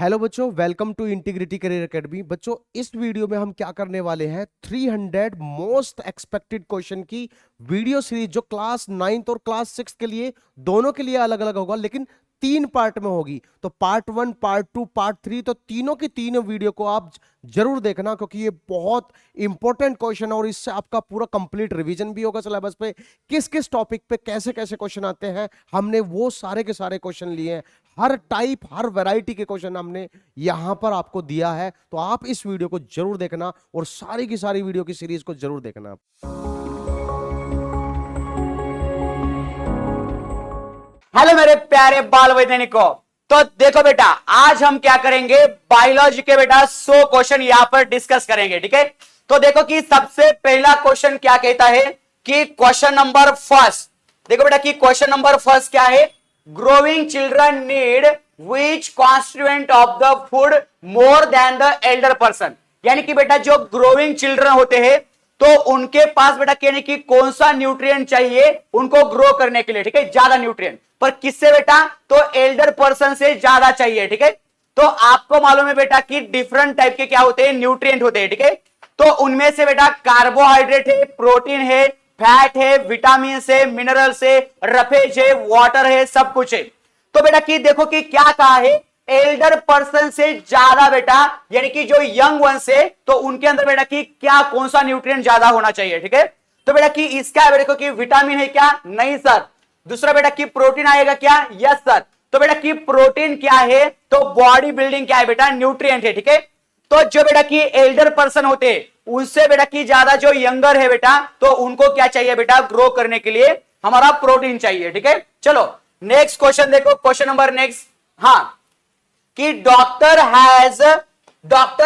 Hello बच्चों, welcome to integrity career academy. बच्चों, इस वीडियो में हम क्या करने वाले हैं, 300 मोस्ट एक्सपेक्टेड क्वेश्चन की वीडियो सीरीज जो क्लास 9th और क्लास 6 के लिए दोनों के लिए अलग अलग होगा, लेकिन 3 पार्ट में होगी। तो पार्ट 1, पार्ट 2, पार्ट 3, तो तीनों की तीनों वीडियो को आप जरूर देखना, क्योंकि ये बहुत इंपॉर्टेंट क्वेश्चन है और इससे आपका पूरा कंप्लीट रिवीजन भी होगा सिलेबस पे। किस किस टॉपिक पे कैसे कैसे क्वेश्चन आते हैं, हमने वो सारे के सारे क्वेश्चन लिए हैं। हर टाइप, हर वैरायटी के क्वेश्चन हमने यहां पर आपको दिया है। तो आप इस वीडियो को जरूर देखना और सारी की सारी वीडियो की सीरीज को जरूर देखना। हेलो मेरे प्यारे बाल वैज्ञानिकों। तो देखो बेटा, आज हम क्या करेंगे, बायोलॉजी के बेटा 100 क्वेश्चन यहां पर डिस्कस करेंगे। ठीक है, तो देखो कि सबसे पहला क्वेश्चन क्या कहता है कि क्वेश्चन नंबर फर्स्ट, देखो बेटा कि क्वेश्चन नंबर फर्स्ट क्या है, growing children need which constituent of the food more than the Elder person. यानी कि बेटा जो ग्रोइंग चिल्ड्रन होते हैं तो उनके पास बेटा कहने की कौन सा न्यूट्रिएंट चाहिए उनको ग्रो करने के लिए। ठीक है, ज्यादा न्यूट्रिएंट, पर किससे बेटा, तो एल्डर पर्सन से ज्यादा चाहिए। ठीक है, तो आपको मालूम है बेटा कि डिफरेंट टाइप के क्या होते हैं, न्यूट्रिएंट होते हैं। ठीक है, तो उनमें से बेटा कार्बोहाइड्रेट है, प्रोटीन है, फैट है, विटामिन है, मिनरल्स है, रफेज है, वाटर है, सब कुछ है। तो बेटा कि देखो कि क्या कहा है, एल्डर पर्सन से ज्यादा बेटा, यानी कि जो यंग वन से, तो उनके अंदर बेटा कि क्या कौन सा न्यूट्रिएंट ज्यादा होना चाहिए। ठीक है, तो बेटा कि इसका बेटा कि विटामिन है क्या, नहीं सर। दूसरा बेटा कि प्रोटीन आएगा क्या, यस सर। तो बेटा कि प्रोटीन क्या है, तो बॉडी बिल्डिंग क्या है बेटा, न्यूट्रिएंट है। ठीक है, तो जो बेटा कि एल्डर पर्सन होते हैं उनसे बेटा कि ज्यादा जो यंगर है बेटा, तो उनको क्या चाहिए बेटा, ग्रो करने के लिए हमारा प्रोटीन चाहिए। ठीक है, चलो नेक्स्ट क्वेश्चन देखो, क्वेश्चन नंबर नेक्स्ट, हाँ, कि doctor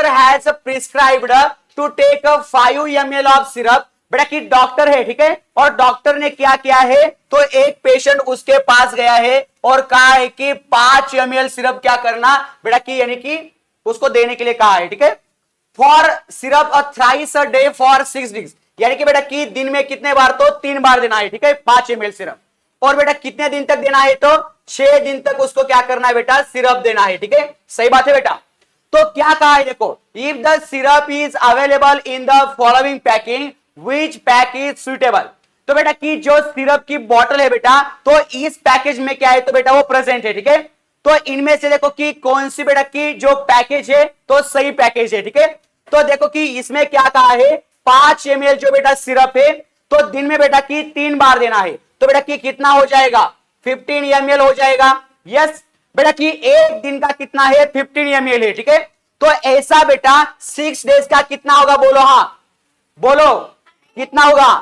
has prescribed to take 5 ml of syrup. बेटा कि डॉक्टर है, ठीक है, और डॉक्टर ने क्या किया है, तो एक पेशेंट उसके पास गया है और कहा है कि 5 ml सिरप क्या करना बेटा कि यानी कि उसको देने के लिए कहा है। ठीक है, for syrup thrice a day for 6 weeks, यानी कि बेटा कि दिन में कितने बार, तो 3 बार देना है। ठीक है, 5 ml सिरप, और बेटा कितने दिन तक देना है, तो 6 दिन तक उसको क्या करना है बेटा, सिरप देना है। ठीक है, सही बात है बेटा। तो क्या कहा है देखो, if the syrup is available in the following packing which pack is suitable. तो बेटा कि जो सिरप की बोतल है बेटा, तो इस पैकेज में क्या है, तो बेटा वो प्रेजेंट है। ठीक है, तो इनमें से देखो कि कौन सी बेटा की जो पैकेज है तो सही पैकेज है। ठीक है, तो देखो कि इसमें क्या कहा है, 5 ml जो बेटा सिरप है तो दिन में बेटा की 3 बार देना है। तो बेटा कि कितना हो जाएगा, 15 ml हो जाएगा। यस बेटा कि एक दिन का कितना है, 15 ml है। ठीक है, तो ऐसा बेटा 6 डेज का कितना होगा, बोलो, हाँ बोलो कितना होगा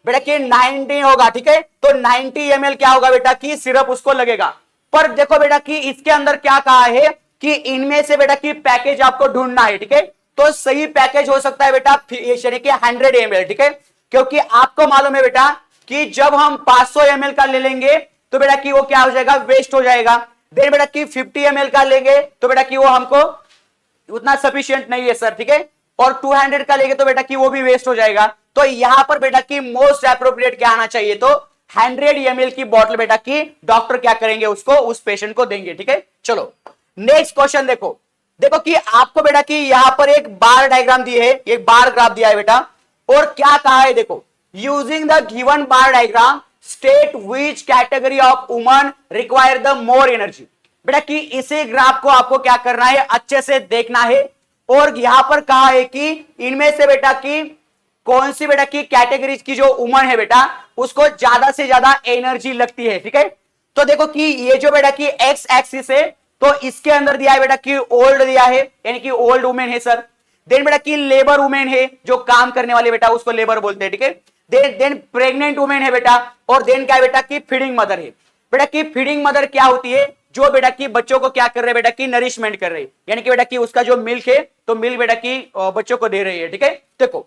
बेटा कि 19 होगा। ठीक है, तो 90 ml क्या होगा बेटा कि सिरप उसको लगेगा। पर देखो बेटा कि इसके अंदर क्या कहा है कि इनमें से बेटा कि पैकेज आपको ढूंढना है। ठीक है, तो सही पैकेज हो सकता है बेटा यानी कि 100 ml। ठीक है, क्योंकि आपको मालूम है बेटा कि जब हम 500 ml का ले लेंगे तो बेटा कि वो क्या हो जाएगा, वेस्ट हो जाएगा। देन बेटा कि 50 ml का लेंगे तो बेटा कि वो हमको उतना सफिशिएंट नहीं है सर। ठीक है, और 200 का लेंगे तो बेटा कि वो भी वेस्ट हो जाएगा। तो यहां पर बेटा कि मोस्ट एप्रोप्रिएट क्या आना चाहिए, तो 100 ml की बोतल बेटा कि डॉक्टर क्या करेंगे, उसको उस पेशेंट को देंगे। ठीक है, चलो नेक्स्ट क्वेश्चन देखो, देखो कि आपको बेटा कि यहां पर एक बार डायग्राम दी है, एक बार ग्राफ दिया है बेटा, और क्या कहा है देखो, using the given bar diagram state which category of woman require the more energy. बेटा कि इसी ग्राफ को आपको क्या करना है, अच्छे से देखना है, और यहां पर कहा है कि इनमें से बेटा कि कौन सी बेटा की कैटेगरीज की जो वुमन है बेटा उसको ज्यादा से ज्यादा एनर्जी लगती है। ठीक है, तो देखो कि ये जो बेटा की एक्स एक्सिस है तो इसके अंदर दिया है बेटा कि ओल्ड दिया है, यानी कि ओल्ड वुमेन है सर। देन बेटा कि लेबर वुमेन है, जो काम करने वाले बेटा उसको लेबर बोलते हैं। ठीक है, देन प्रेग्नेंट वुमेन है बेटा, और देन क्या है बेटा कि फीडिंग मदर है। बेटा कि फीडिंग मदर क्या होती है, जो बेटा कि बच्चों को क्या कर रहे हैं बेटा कि नरिशमेंट कर रहे हैं, यानी कि बेटा कि उसका जो मिल्क है तो मिल्क बेटा कि बच्चों को दे रही है। ठीक है, देखो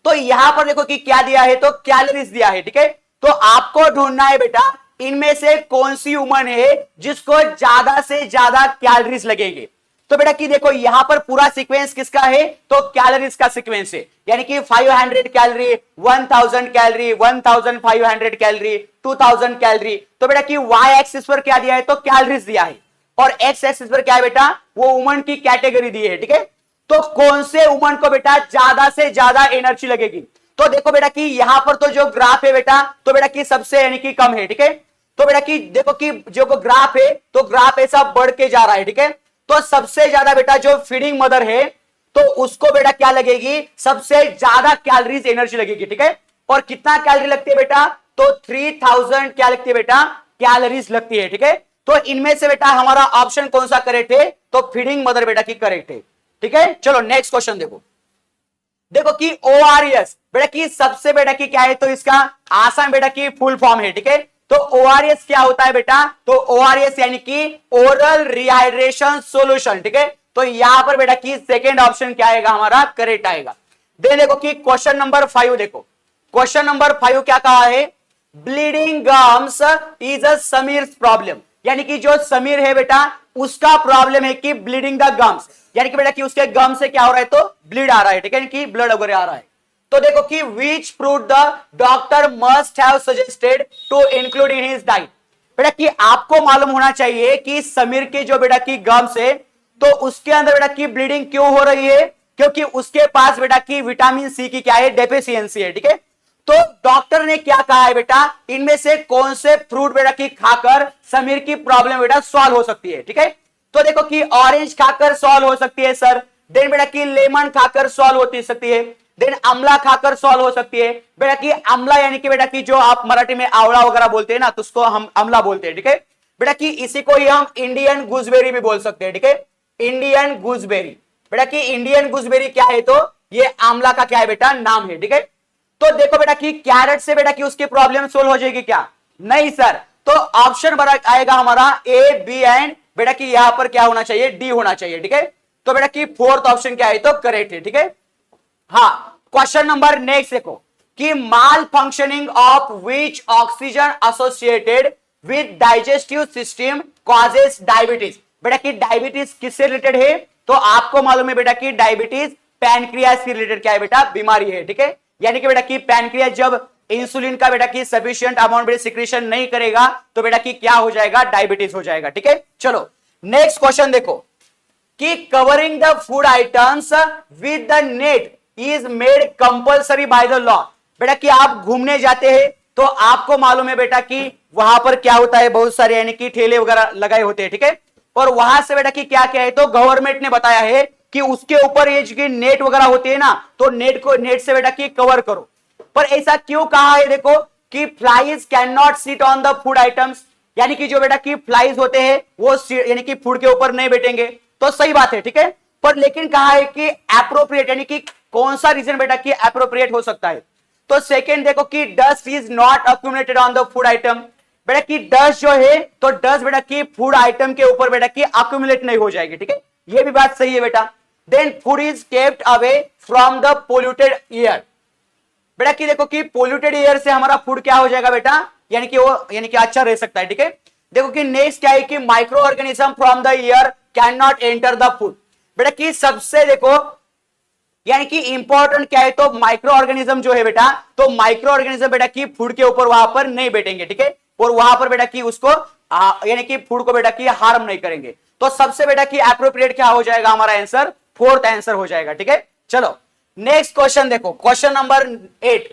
तो यहां पर देखो कि क्या दिया है, तो कैलोरीज दिया है। ठीक है, तो आपको ढूंढना है बेटा इनमें से कौन सी वुमन है जिसको ज्यादा से ज्यादा कैलोरीज लगेंगे। तो बेटा कि देखो यहां पर पूरा सीक्वेंस किसका है, तो कैलोरीज का सीक्वेंस है, यानी कि 500 कैलोरी, 1000 कैलोरी, 1500 कैलोरी, 2000 कैलोरी। तो बेटा कि वाई एक्सिस पर क्या दिया है, तो कैलोरीज दिया है। और एक्स एक्सिस पर क्या है बेटा, वो वुमन की कैटेगरी दी है, ठीक है। तो कौन से वुमन को बेटा ज्यादा से ज्यादा एनर्जी लगेगी, तो देखो बेटा कि यहां पर तो जो ग्राफ है बेटा, तो बेटा कि सबसे यानी कि कम है, ठीक है। तो बेटा कि देखो कि जो ग्राफ है, तो ग्राफ ऐसा बढ़ के जा रहा है, ठीक है। तो सबसे ज्यादा बेटा जो फीडिंग मदर है, तो उसको बेटा क्या लगेगी, सबसे ज्यादा कैलोरीज एनर्जी लगेगी, ठीक है। और कितना कैलोरी लगती है बेटा, तो 3000 क्या लगती है बेटा, कैलोरीज लगती है, ठीक है। तो इनमें से बेटा हमारा ऑप्शन कौन सा करेक्ट है, तो फीडिंग मदर बेटा की करेक्ट है, ठीक है। चलो नेक्स्ट क्वेश्चन देखो। देखो कि ओआरएस बेटा की सबसे बेटा की क्या है, तो इसका आसान बेटा की फुल फॉर्म है, ठीक है। तो ओआरएस क्या होता है बेटा, तो ओआरएस यानी कि ओरल रिहाइड्रेशन सॉल्यूशन, ठीक है। तो यहां पर बेटा की सेकंड ऑप्शन क्या आएगा, हमारा करेक्ट आएगा। देखो कि क्वेश्चन नंबर 5 देखो, क्वेश्चन नंबर 5 क्या कहा है, ब्लीडिंग गम्स इज अ समीर्स प्रॉब्लम, यानी कि जो समीर है बेटा उसका प्रॉब्लम है कि ब्लीडिंग द गम्स, यानी कि बेटा कि उसके गम से क्या हो रहा है, तो ब्लीड आ रहा है, ठीक है, कि ब्लड वगैरह आ रहा है। तो देखो कि which fruit the doctor must have suggested to include in his diet, बेटा कि आपको मालूम होना चाहिए कि समीर के जो बेटा की गम्स है, तो उसके अंदर बेटा की ब्लीडिंग क्यों हो रही है, क्योंकि उसके पास बेटा की विटामिन सी की क्या है, डेफिशिएंसी है, ठीक है। तो डॉक्टर ने क्या कहा है बेटा, इनमें से कौन से फ्रूट बेटा की खाकर समीर की प्रॉब्लम बेटा सॉल्व हो सकती है, ठीक है। तो देखो कि ऑरेंज खाकर सॉल्व हो सकती है सर, देन बेटा की लेमन खाकर सॉल्व होती सकती है, देन अमला खाकर सॉल्व हो सकती है। बेटा की अमला यानी कि बेटा की जो आप मराठी में आवड़ा वगैरह बोलते हैं ना, तो उसको हम अमला बोलते हैं, ठीक है। बेटा की इसी को ही हम इंडियन गूसबेरी भी बोल सकते हैं, ठीक है, इंडियन गूसबेरी। बेटा की इंडियन गूसबेरी क्या है, तो ये आंवला का क्या है बेटा, नाम है, ठीक है। तो देखो बेटा कि कैरेट से बेटा कि उसकी प्रॉब्लम सोल्व हो जाएगी क्या, नहीं सर। तो ऑप्शन आएगा हमारा ए, बी एंड बेटा कि यहां पर क्या होना चाहिए, डी होना चाहिए, ठीक है। तो बेटा कि फोर्थ ऑप्शन क्या है, तो करेक्ट है, ठीक है। हाँ, क्वेश्चन नंबर नेक्स्ट देखो कि malfunctioning of which oxygen associated with digestive system causes diabetes, बेटा कि डायबिटीज किससे रिलेटेड है, तो आपको मालूम है बेटा कि डायबिटीज पैनक्रियास से रिलेटेड क्या है बेटा, बीमारी है, ठीक है। यानी कि बेटा कि पैनक्रियास जब इंसुलिन का बेटा की सफिशिएंट अमाउंट में सिक्रीशन नहीं करेगा, तो बेटा कि क्या हो जाएगा, डायबिटीज हो जाएगा, ठीक है। चलो नेक्स्ट क्वेश्चन देखो कि covering the food items with the net is made compulsory by the law, बेटा कि आप घूमने जाते हैं तो आपको मालूम है बेटा कि वहां पर क्या होता है, बहुत सारे यानी कि ठेले वगैरह लगाए होते हैं, ठीक है। और वहां से बेटा कि क्या क्या है, तो गवर्नमेंट ने बताया है कि उसके ऊपर ये जो नेट वगैरह होती है ना, तो नेट से बेटा कि कवर करो। पर ऐसा क्यों कहा है, देखो कि flies can not sit on the food items, यानी कि जो बेटा कि फ्लाइज होते हैं वो यानी कि फूड के ऊपर नहीं बैठेंगे, तो सही बात है, ठीक है। पर लेकिन कहा है कि एप्रोप्रिएट, यानी कि कौन सा रीजन बेटा कि एप्रोप्रिएट हो सकता है, तो सेकंड देखो कि dust is not accumulated on the food item, बेटा कि डस्ट जो है, तो डस्ट बेटा कि फूड आइटम के ऊपर बेटा कि अक्यूमुलेट नहीं हो जाएगी, ठीक है, ये भी बात सही है बेटा। Then food is kept away from the polluted air, बेटा कि देखो कि पोल्यूटेड एयर से हमारा फूड क्या हो जाएगा बेटा, यानी कि वो यानी कि अच्छा रह सकता है, ठीक है। देखो कि नेक्स्ट क्या है कि micro organism from the air can not enter the food, बेटा कि सबसे देखो यानी कि इंपॉर्टेंट क्या है, तो माइक्रो ऑर्गेनिज्म जो है बेटा, तो माइक्रो ऑर्गेनिज्म बेटा कि फूड के ऊपर वहां पर नहीं बैठेंगे, ठीक है, और वहां पर बेटा कि उसको यानी कि फूड को बेटा कि हार्म नहीं करेंगे। तो सबसे बेटा कि एप्रोप्रिएट क्या हो जाएगा हमारा आंसर, फोर्थ आंसर हो जाएगा, ठीक है। चलो नेक्स्ट क्वेश्चन देखो, question number 8,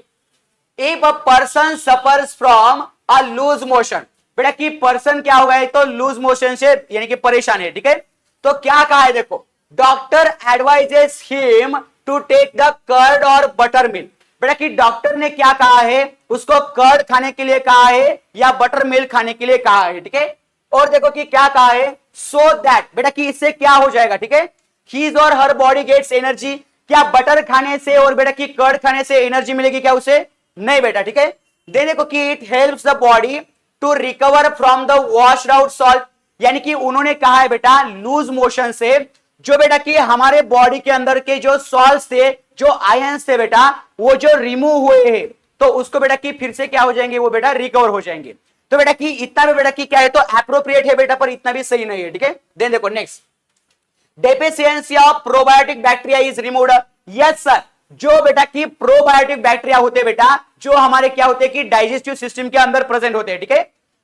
if a person suffers from a loose motion, बेटा कि पर्सन क्या होगा है, तो लूज मोशन से यानी कि परेशान है, ठीक है। तो क्या कहा है, देखो doctor advises him to take the curd और बटर मिल्क, बेटा कि डॉक्टर ने क्या कहा है, उसको कर्ड खाने के लिए कहा है या बटर मिल्क खाने के लिए कहा है, ठीक है। और देखो कि क्या कहा है, सो दैट, बेटा कि इससे क्या हो जाएगा, ठीक है, हिज और हर बॉडी गेट्स एनर्जी, क्या बटर खाने से और बेटा कि कर्ड खाने से एनर्जी मिलेगी क्या उसे, नहीं बेटा, ठीक है। देने को कि it helps the body to recover from the washed out salt, यानी कि उन्होंने कहा है बेटा लूज मोशन से जो बेटा कि हमारे बॉडी के अंदर के जो सॉल्ट्स थे, जो आयंस थे बेटा, वो जो रिमूव हुए हैं, तो उसको बेटा कि फिर से क्या हो जाएंगे, वो बेटा रिकवर हो जाएंगे। तो बेटा कि इतना भी बेटा कि क्या है, तो एप्रोप्रिएट है बेटा, पर इतना भी सही नहीं है, ठीक है। देन देखो next, deficiency of probiotic bacteria is removed, yes sir, जो बेटा कि प्रोबायोटिक बैक्टीरिया होते हैं बेटा, जो हमारे क्या होते हैं कि डाइजेस्टिव सिस्टम के अंदर प्रेजेंट होते हैं, ठीक है।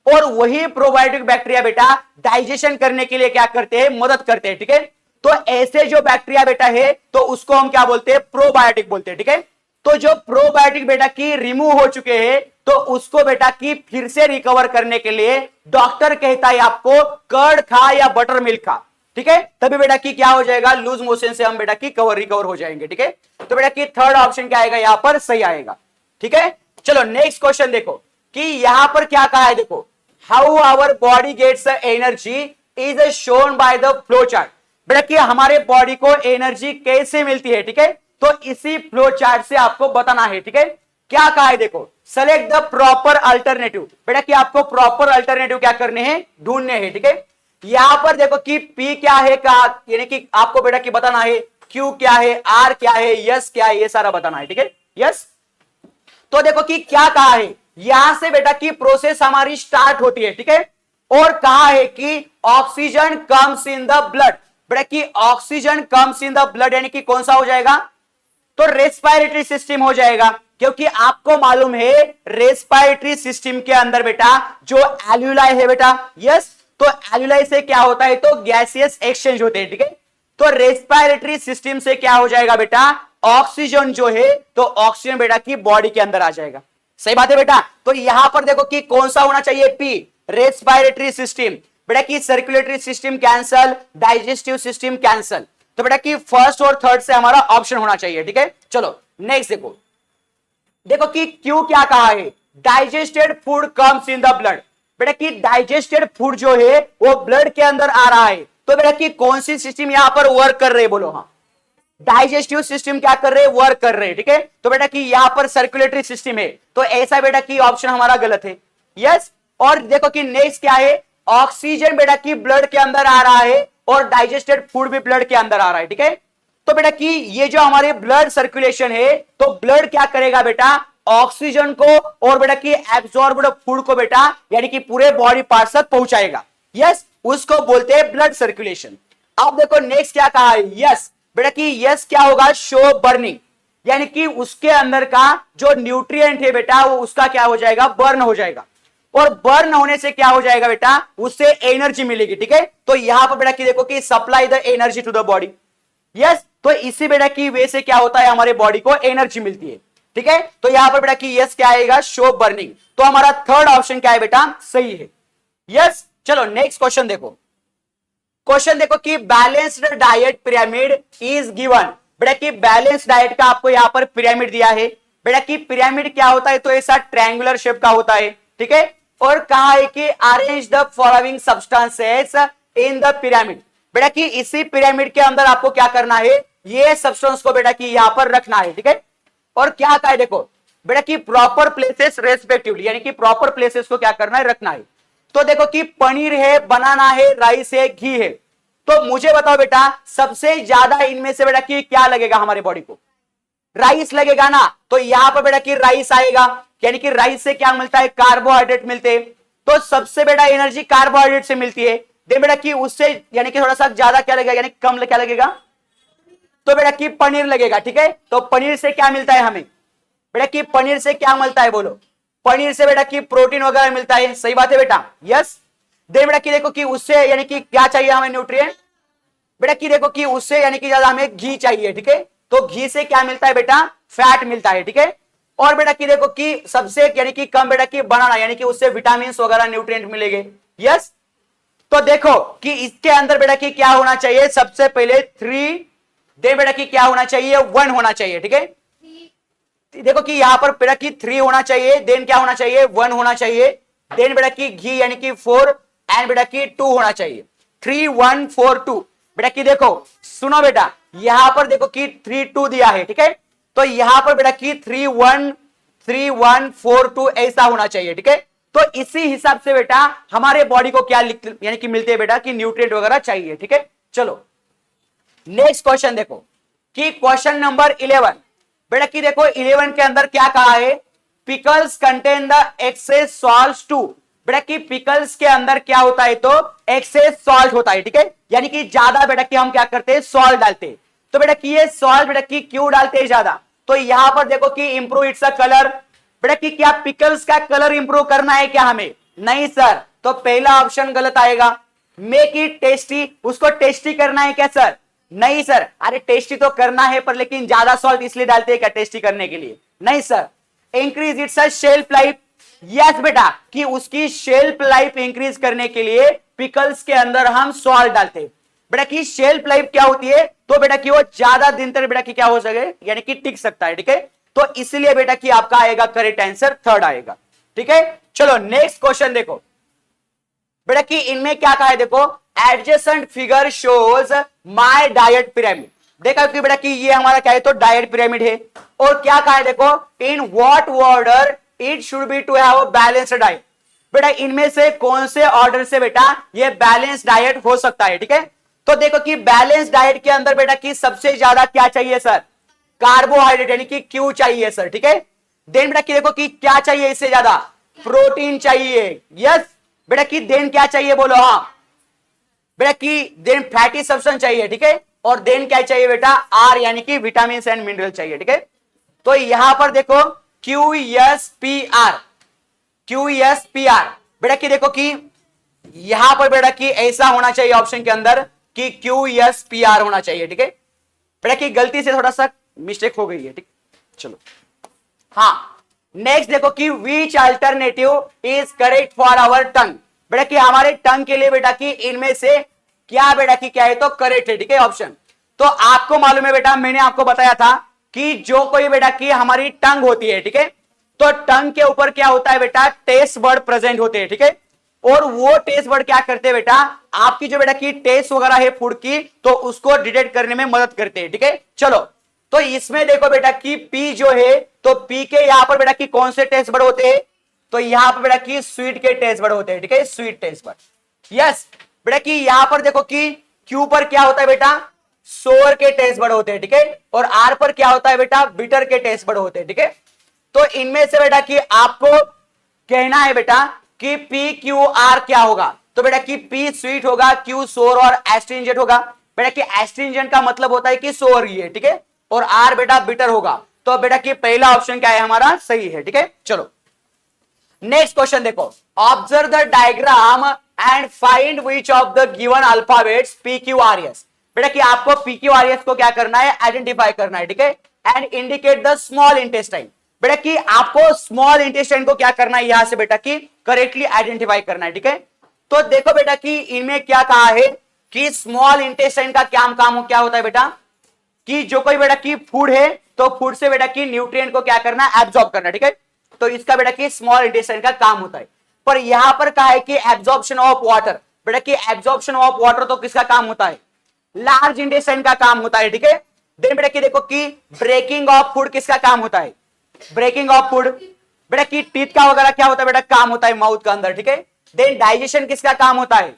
और वही प्रोबायोटिक बैक्टीरिया बेटा डाइजेशन करने के लिए क्या करते हैं, मदद करते हैं। ठीक है, तो ऐसे जो बैक्टीरिया बेटा है तो उसको हम क्या बोलते हैं, प्रोबायोटिक बोलते हैं। ठीक है, तो जो प्रोबायोटिक बेटा की रिमूव हो चुके हैं तो उसको बेटा की फिर से रिकवर करने के लिए डॉक्टर कहता है आपको कर्ड खा या बटर मिल्क खा। ठीक है, तभी बेटा की क्या हो जाएगा, लूज मोशन से हम बेटा की रिकवर हो जाएंगे। ठीक है, तो बेटा की थर्ड ऑप्शन क्या आएगा, यहां पर सही आएगा। ठीक है, चलो नेक्स्ट क्वेश्चन देखो कि यहां पर क्या कहा है, देखो how our body gets energy is shown by the flow chart. बेटा कि हमारे बॉडी को एनर्जी कैसे मिलती है। ठीक है, तो इसी फ्लो चार्ट से आपको बताना है। ठीक है, क्या कहा है, देखो सेलेक्ट द प्रॉपर अल्टरनेटिव। बेटा कि आपको प्रॉपर अल्टरनेटिव क्या करने हैं, ढूंढने हैं। ठीक है, यहां पर देखो कि P क्या है का, यानी कि आपको बेटा कि बताना है Q क्या है, R क्या है, S क्या है, ये सारा बताना है। ठीक है, यस। तो देखो कि क्या कहा है, यहां से बेटा की प्रोसेस हमारी स्टार्ट होती है। ठीक है, और कहा है कि oxygen comes in the blood. बेटा कि oxygen comes in the blood यानी कि कौन सा हो जाएगा, तो रेस्पिरेटरी सिस्टम हो जाएगा, क्योंकि आपको मालूम है रेस्पिरेटरी सिस्टम के अंदर बेटा जो एल्यूलाई है बेटा, यस, तो एल्यूलाई से क्या होता है, तो गैसियस एक्सचेंज होते हैं। ठीक है, तो रेस्पिरेटरी सिस्टम से क्या हो जाएगा बेटा, ऑक्सीजन जो है तो ऑक्सीजन बेटा की बॉडी के अंदर आ जाएगा। सही बात है बेटा, तो यहां पर देखो कि कौन सा होना चाहिए, पी रेस्पिरेटरी सिस्टम। बेटा की circulatory system cancel, digestive system cancel, तो बेटा की फर्स्ट और थर्ड से हमारा ऑप्शन होना चाहिए। ठीक है, चलो नेक्स्ट देखो, देखो कि क्यों क्या कहा है, digested food comes in the blood. बेटा कि डाइजेस्टेड फूड जो है वो ब्लड के अंदर आ रहा है, तो बेटा कि कौन सी सिस्टम यहां पर वर्क कर रहे हैं, बोलो, हाँ डाइजेस्टिव सिस्टम क्या कर रहे हैं, वर्क कर रहे हैं। ठीक है, तो बेटा कि यहां पर सर्कुलेटरी सिस्टम है, तो ऐसा बेटा कि ऑप्शन हमारा गलत है, यस। और देखो कि नेक्स्ट क्या है, ऑक्सीजन बेटा की ब्लड के अंदर आ रहा है और डाइजेस्टेड फूड भी ब्लड के अंदर आ रहा है। ठीक है, तो बेटा कि ये जो हमारे ब्लड सर्कुलेशन है तो ब्लड क्या करेगा बेटा, ऑक्सीजन को और बेटा कि एब्सॉर्ब्ड फूड को बेटा यानी कि पूरे बॉडी पार्ट्स तक पहुंचाएगा, यस, उसको बोलते हैं ब्लड सर्कुलेशन। अब देखो नेक्स्ट क्या कहा है, यस, बेटा कि यस क्या होगा, शो बर्निंग, यानी कि उसके अंदर का जो न्यूट्रिएंट है बेटा वो उसका क्या हो जाएगा, बर्न हो जाएगा, और बर्न होने से क्या हो जाएगा बेटा, उससे एनर्जी मिलेगी। ठीक है, तो यहां पर बेटा कि देखो कि supply the energy to the body, yes, तो इसी बेटा की वे से क्या होता है, हमारे बॉडी को एनर्जी मिलती है। ठीक है, तो यहां पर बेटा कि यस क्या आएगा, शो बर्निंग, तो हमारा थर्ड ऑप्शन क्या है बेटा, सही है, यस। चलो नेक्स्ट क्वेश्चन देखो, क्वेश्चन देखो कि balanced diet pyramid is given. बेटा कि बैलेंस्ड डाइट का आपको यहां पर पिरामिड दिया है। बेटा कि पिरामिड क्या होता है, तो ऐसा ट्रायंगुलर शेप का होता है। ठीक है, और कहा है कि arrange the following substances in the pyramid. बेटा कि इसी पिरामिड के अंदर आपको क्या करना है, ये सब्सटेंस को बेटा कि यहां पर रखना है। ठीक है, और क्या कहा है, देखो बेटा कि प्रॉपर प्लेसेस रेस्पेक्टिवली, यानी कि प्रॉपर प्लेसेस को क्या करना है, रखना है। तो देखो कि पनीर है, बनाना है, राइस है, घी है, तो मुझे बताओ बेटा सबसे ज्यादा इनमें से बेटा कि क्या लगेगा हमारे बॉडी को, राइस लगेगा ना, तो यहां पर बेटा कि राइस आएगा, यानी कि राइस से क्या मिलता है, कार्बोहाइड्रेट मिलते हैं, तो सबसे बेटा एनर्जी कार्बोहाइड्रेट से मिलती है। दे बेटा कि उससे यानी कि थोड़ा सा ज्यादा क्या लगेगा, यानी कम क्या लगेगा, तो बेटा कि पनीर लगेगा। ठीक है, तो पनीर से क्या मिलता है हमें, बेटा कि पनीर से क्या मिलता है, बोलो, पनीर से बेटा कि प्रोटीन वगैरह मिलता है। सही बात है बेटा, यस। दे बेटा कि देखो कि उससे यानी कि क्या चाहिए हमें, न्यूट्रिएंट, बेटा कि देखो कि उससे यानी कि ज्यादा हमें घी चाहिए। ठीक है, तो घी से क्या मिलता है बेटा, फैट मिलता है। ठीक है, और बेटा कि देखो कि सबसे यानी कि कम बेटा कि बनाना, यानी कि उससे विटामिन वगैरह न्यूट्रिएंट मिलेंगे, यस। तो देखो कि इसके अंदर बेटा कि क्या होना चाहिए, सबसे पहले 3, दे बेटा कि क्या होना चाहिए, 1 होना चाहिए। ठीक है, देखो कि यहां पर बेटा कि 3 होना चाहिए, देन क्या होना चाहिए, 1 होना चाहिए, देन बेटा कि घी यानी कि 4 एंड बेटा कि 2 होना चाहिए, 3 1 4 2। बेटा कि देखो सुनो बेटा, यहां पर देखो कि 3 2 दिया है। ठीक है, तो यहां पर बेटा कि 3 1 4 2 ऐसा होना चाहिए। ठीक है, तो इसी हिसाब से बेटा हमारे बॉडी को क्या यानी कि मिलते हैं बेटा कि न्यूट्रिएंट वगैरह चाहिए। ठीक है, चलो नेक्स्ट क्वेश्चन देखो कि क्वेश्चन नंबर 11। बेटा कि देखो 11 के अंदर क्या कहा है, pickles contain the excess salt to. बेटा कि पिकल्स के अंदर क्या होता है, तो एक्सेस सॉल्ट होता है। ठीक है, यानी कि ज्यादा बेटा कि हम क्या करते हैं, सॉल्ट डालते हैं। तो बेटा कि ये सॉल्ट बेटा कि क्यों डालते हैं ज्यादा, तो यहां पर देखो कि इंप्रूव इट्स अ कलर। बेटा कि क्या पिकल्स का कलर इंप्रूव करना है क्या हमें, नहीं सर, तो पहला ऑप्शन गलत आएगा। मेक इट टेस्टी, उसको टेस्टी करना है क्या सर? नहीं सर, अरे टेस्टी तो करना है पर लेकिन ज्यादा सॉल्ट इसलिए डालते हैं क्या टेस्टी करने के लिए? नहीं sir. Increase its shelf life, yes बेटा, कि उसकी शेल्फ लाइफ इंक्रीज करने के लिए पिकल्स के अंदर हम सॉल्ट डालते हैं बेटा। की शेल्फ लाइफ क्या होती है? तो बेटा कि वो ज्यादा दिन तक बेटा की क्या हो सके, यानी कि टिक सकता है, ठीक है। तो इसलिए बेटा कि आपका आएगा करेक्ट आंसर थर्ड आएगा, ठीक है। चलो नेक्स्ट क्वेश्चन देखो बेटा कि इनमें क्या कहा है, देखो adjacent figure shows my diet pyramid. देखा कि बेटा कि ये हमारा क्या है, तो डाइट पिरामिड है। और क्या कहा है देखो, in what order it should be to have a balanced diet. बेटा इनमें से कौन से ऑर्डर से बेटा ये बैलेंस डाइट हो सकता है, ठीक है। तो देखो कि बैलेंस डाइट के अंदर बेटा कि सबसे ज्यादा क्या चाहिए सर? कार्बोहाइड्रेट, यानी कि क्यू चाहिए सर, ठीक है। देन बेटा कि देखो कि क्या चाहिए इससे ज्यादा? प्रोटीन चाहिए, यस बेटा कि देन क्या चाहिए बोलो? हाँ बेटा कि देन फैटी सब्सटेंस चाहिए, ठीक है। और देन क्या चाहिए बेटा? आर, यानी कि विटामिन एंड मिनरल चाहिए, ठीक है। तो यहां पर देखो QSPR, QSPR बेटा कि देखो कि यहां पर बेटा कि ऐसा होना चाहिए ऑप्शन के अंदर कि QSPR होना चाहिए, ठीक है। बेटा कि गलती से थोड़ा सा मिस्टेक हो गई है, ठीक। चलो हाँ नेक्स्ट देखो कि which alternative is correct for our tongue. बेटा कि हमारे टंग के लिए बेटा कि इनमें से क्या बेटा कि क्या है, तो करेक्ट है, ठीक है ऑप्शन। तो आपको मालूम है बेटा, मैंने आपको बताया था कि जो कोई बेटा कि हमारी टंग होती है, ठीक है, तो टंग के ऊपर क्या होता है बेटा? टेस्ट वर्ड प्रेजेंट होते हैं, ठीक है। और वो टेस्ट वर्ड क्या करते हैं बेटा? आपकी जो बेटा की टेस्ट वगैरह है फूड की, तो उसको डिटेक्ट करने में मदद करते हैं, ठीक है। चलो तो इसमें देखो बेटा कि पी जो है, तो पी के यहां पर बेटा कि कौन से टेस्ट वर्ड होते हैं? तो यहां पर बेटा कि स्वीट के टेस्ट वर्ड होते हैं, ठीक है, स्वीट टेस्ट वर्ड। यस बेटा कि यहां पर देखो कि क्यू पर क्या होता है बेटा? सोर के टेस्ट वर्ड होते हैं, ठीक है। और आर पर क्या होता है बेटा? बिटर के टेस्ट वर्ड होते हैं, ठीक है। तो इनमें से बेटा कि आपको कहना है बेटा कि पी क्यू आर क्या होगा? तो बेटा कि पी स्वीट होगा, क्यू सोर और एस्ट्रिंजेंट होगा। बेटा कि एस्ट्रिंजेंट का मतलब होता है कि सोर ही है, ठीक है। और आर बेटा बिटर होगा। तो बेटा कि पहला ऑप्शन क्या है हमारा? सही है, ठीक है। चलो नेक्स्ट क्वेश्चन देखो, observe the diagram and find which of the given alphabets PQRS। बेटा कि आपको PQRS को क्या करना है? आइडेंटिफाई करना है, ठीक है। And indicate the small intestine. बेटा कि आपको स्मॉल इंटेस्टाइन को क्या करना है यहां से बेटा कि करेक्टली आइडेंटिफाई करना है, ठीक है। तो देखो बेटा कि इनमें क्या कहा है कि स्मॉल इंटेस्टाइन का क्या काम क्या होता है बेटा? कि जो कोई बेटा की फूड है, तो फूड से बेटा की न्यूट्रिएंट को क्या करना है? एब्जॉर्ब करना, ठीक है। तो इसका बेटा कि स्मॉल इंटेस्टाइन का काम होता है। पर यहां पर कहा है कि एब्जॉर्प्शन ऑफ वाटर। बेटा कि एब्जॉर्प्शन ऑफ वाटर तो किसका काम होता है? लार्ज इंटेस्टाइन का काम होता है, ठीक है। देन बेटा कि देखो कि ब्रेकिंग ऑफ फूड किसका काम होता है? ब्रेकिंग ऑफ फूड बेटा कि टीथ का वगैरह क्या होता है बेटा? काम होता है माउथ का अंदर, ठीक है। देन डाइजेशन किसका काम होता है?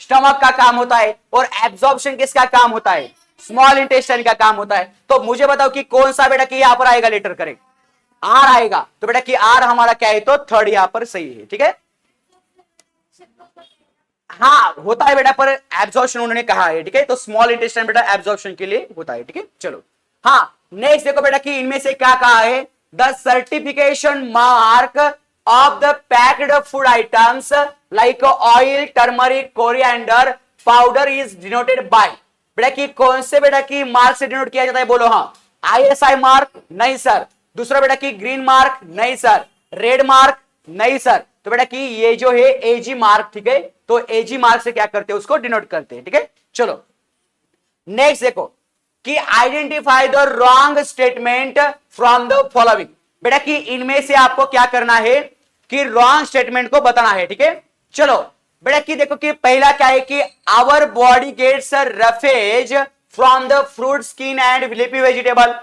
स्टमक का काम होता है। और एब्जॉर्प्शन किसका काम होता है? स्मॉल इंटेस्टाइन का काम होता है। तो मुझे बताओ कि कौन सा बेटा कि यहां पर आएगा लेटर करेक्ट? आर आएगा। तो बेटा कि आर हमारा क्या है? तो थर्ड यहां पर सही है, ठीक है। हाँ होता है बेटा, पर एब्जॉर्प्शन उन्होंने कहा है, ठीक है। तो स्मॉल इंटेस्टाइन बेटा एब्जॉर्प्शन के लिए होता है, ठीक है। चलो हाँ नेक्स्ट देखो बेटा कि इनमें से क्या कहा है? The certification mark of the packed food items like oil, turmeric, coriander powder is denoted by. बेटा कि कौन से बेटा की मार्क से डिनोट किया जाता है बोलो? हाँ ISI मार्क? नहीं सर। दूसरा बेटा कि ग्रीन मार्क? नहीं सर। Red mark? नहीं सर। तो बेटा कि ये जो है AG मार्क, ठीक है। तो AG मार्क से क्या करते हैं? उसको डिनोट करते हैं, ठीक है। चलो नेक्स्ट देखो कि identify the wrong statement from the following. बेटा कि इनमें से आपको क्या करना है कि रॉन्ग स्टेटमेंट को बताना है, ठीक है। चलो बेटा कि देखो कि पहला क्या है कि our body gets roughage from the fruit, skin and leafy vegetable.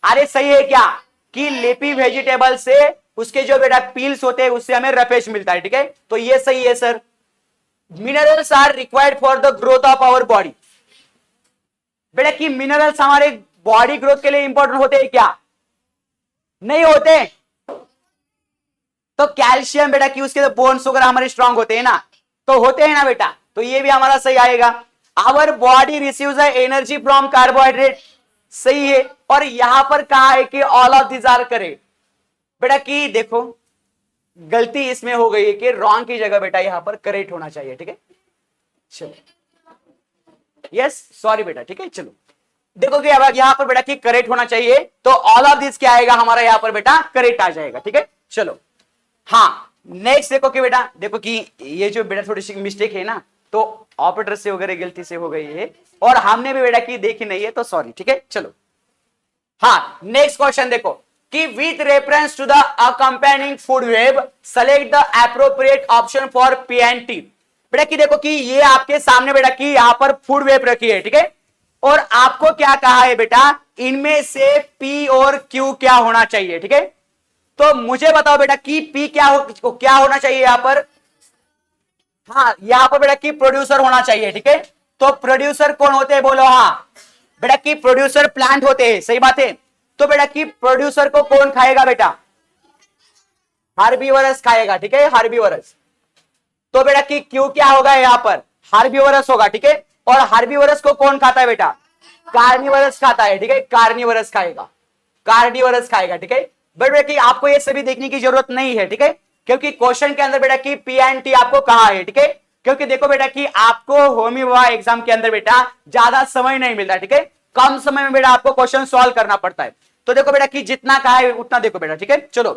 अरे सही है क्या कि लिपी वेजिटेबल से उसके जो बेटा पील्स होते हैं उससे हमें रफेज मिलता है, ठीक है। तो ये सही है sir. Minerals are required for the growth of our body. बेटा कि मिनरल्स हमारे बॉडी ग्रोथ के लिए इंपॉर्टेंट होते हैं क्या? नहीं होते। तो कैल्शियम बेटा कि उसके बोन्स वगैरह हमारे स्ट्रांग होते हैं ना, तो होते हैं ना बेटा। तो ये भी हमारा सही आएगा। Our body receives energy from carbohydrate, सही है। और यहां पर कहा है कि all of this are correct. बेटा कि देखो गलती इसमें हो गई है कि रॉन्ग की जगह बेटा यहां पर करेक्ट होना चाहिए, ठीक है। चलो यस सॉरी बेटा, ठीक है। चलो देखो कि अब यहां पर बेटा कि करेक्ट होना चाहिए, तो ऑल ऑफ दिस क्या आएगा हमारा यहां पर बेटा करेक्ट आ जाएगा, ठीक है। चलो हाँ नेक्स्ट देखो कि बेटा देखो कि ये जो बेटा थोड़ी सी मिस्टेक है ना, तो ऑपरेटर से वगैरह गलती से हो गई है और हमने भी बेटा की देखी नहीं है, तो सॉरी, ठीक है। चलो हाँ नेक्स्ट क्वेश्चन देखो कि with reference to the accompanying food web select the appropriate option for PNT. बेटा कि देखो कि ये आपके सामने बेटा कि यहां पर फूड वेब रखी है, ठीक है, और आपको क्या कहा है बेटा इनमें से पी और क्यू क्या होना चाहिए, ठीक है। तो मुझे बताओ बेटा कि पी क्या होना चाहिए यहां पर। हाँ यहां पर बेटा कि प्रोड्यूसर होना चाहिए, ठीक है। तो प्रोड्यूसर कौन होते हैं बोलो। हाँ बेटा कि प्रोड्यूसर प्लांट होते हैं, सही बात है। तो बेटा कि प्रोड्यूसर को कौन खाएगा बेटा, हर्बीवरस खाएगा, ठीक है, हर्बीवरस। तो बेटा कि क्यू क्या होगा यहां पर हर्बीवरस होगा, ठीक है। और हर्बीवरस को कौन खाता है बेटा, कार्निवरस खाता है, ठीक है, कार्निवरस खाएगा, कार्निवरस खाएगा, ठीक है। बट बेटा कि आपको ये सभी देखने की जरूरत नहीं है, ठीक है, क्योंकि क्वेश्चन के अंदर बेटा कि पी एंड टी आपको कहा है, ठीक है। क्योंकि देखो बेटा कि आपको होमियोपैथ एग्जाम के अंदर बेटा ज्यादा समय नहीं मिलता, ठीक है, कम समय में बेटा आपको क्वेश्चन सॉल्व करना पड़ता है। तो देखो बेटा कि जितना कहा है उतना देखो बेटा, ठीक है। चलो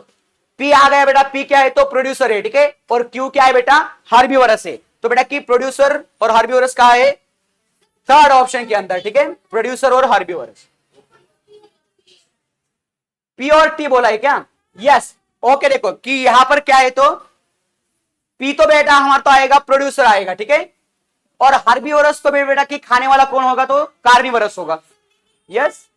पी आ गया बेटा, पी क्या है तो प्रोड्यूसर है, ठीक है, और क्यू क्या है बेटा हर्बीवरस है। तो बेटा कि प्रोड्यूसर और हर्बीवरस कहा है थर्ड ऑप्शन के अंदर, ठीक है, प्रोड्यूसर और हर्बीवरस। पी और टी बोला है क्या, यस ओके। देखो कि यहां पर क्या है तो पी तो बेटा हमारा तो आएगा प्रोड्यूसर आएगा, ठीक है, और हर्बीवरस तो बेटा कि खाने वाला कौन होगा तो कार्निवरस होगा, यस।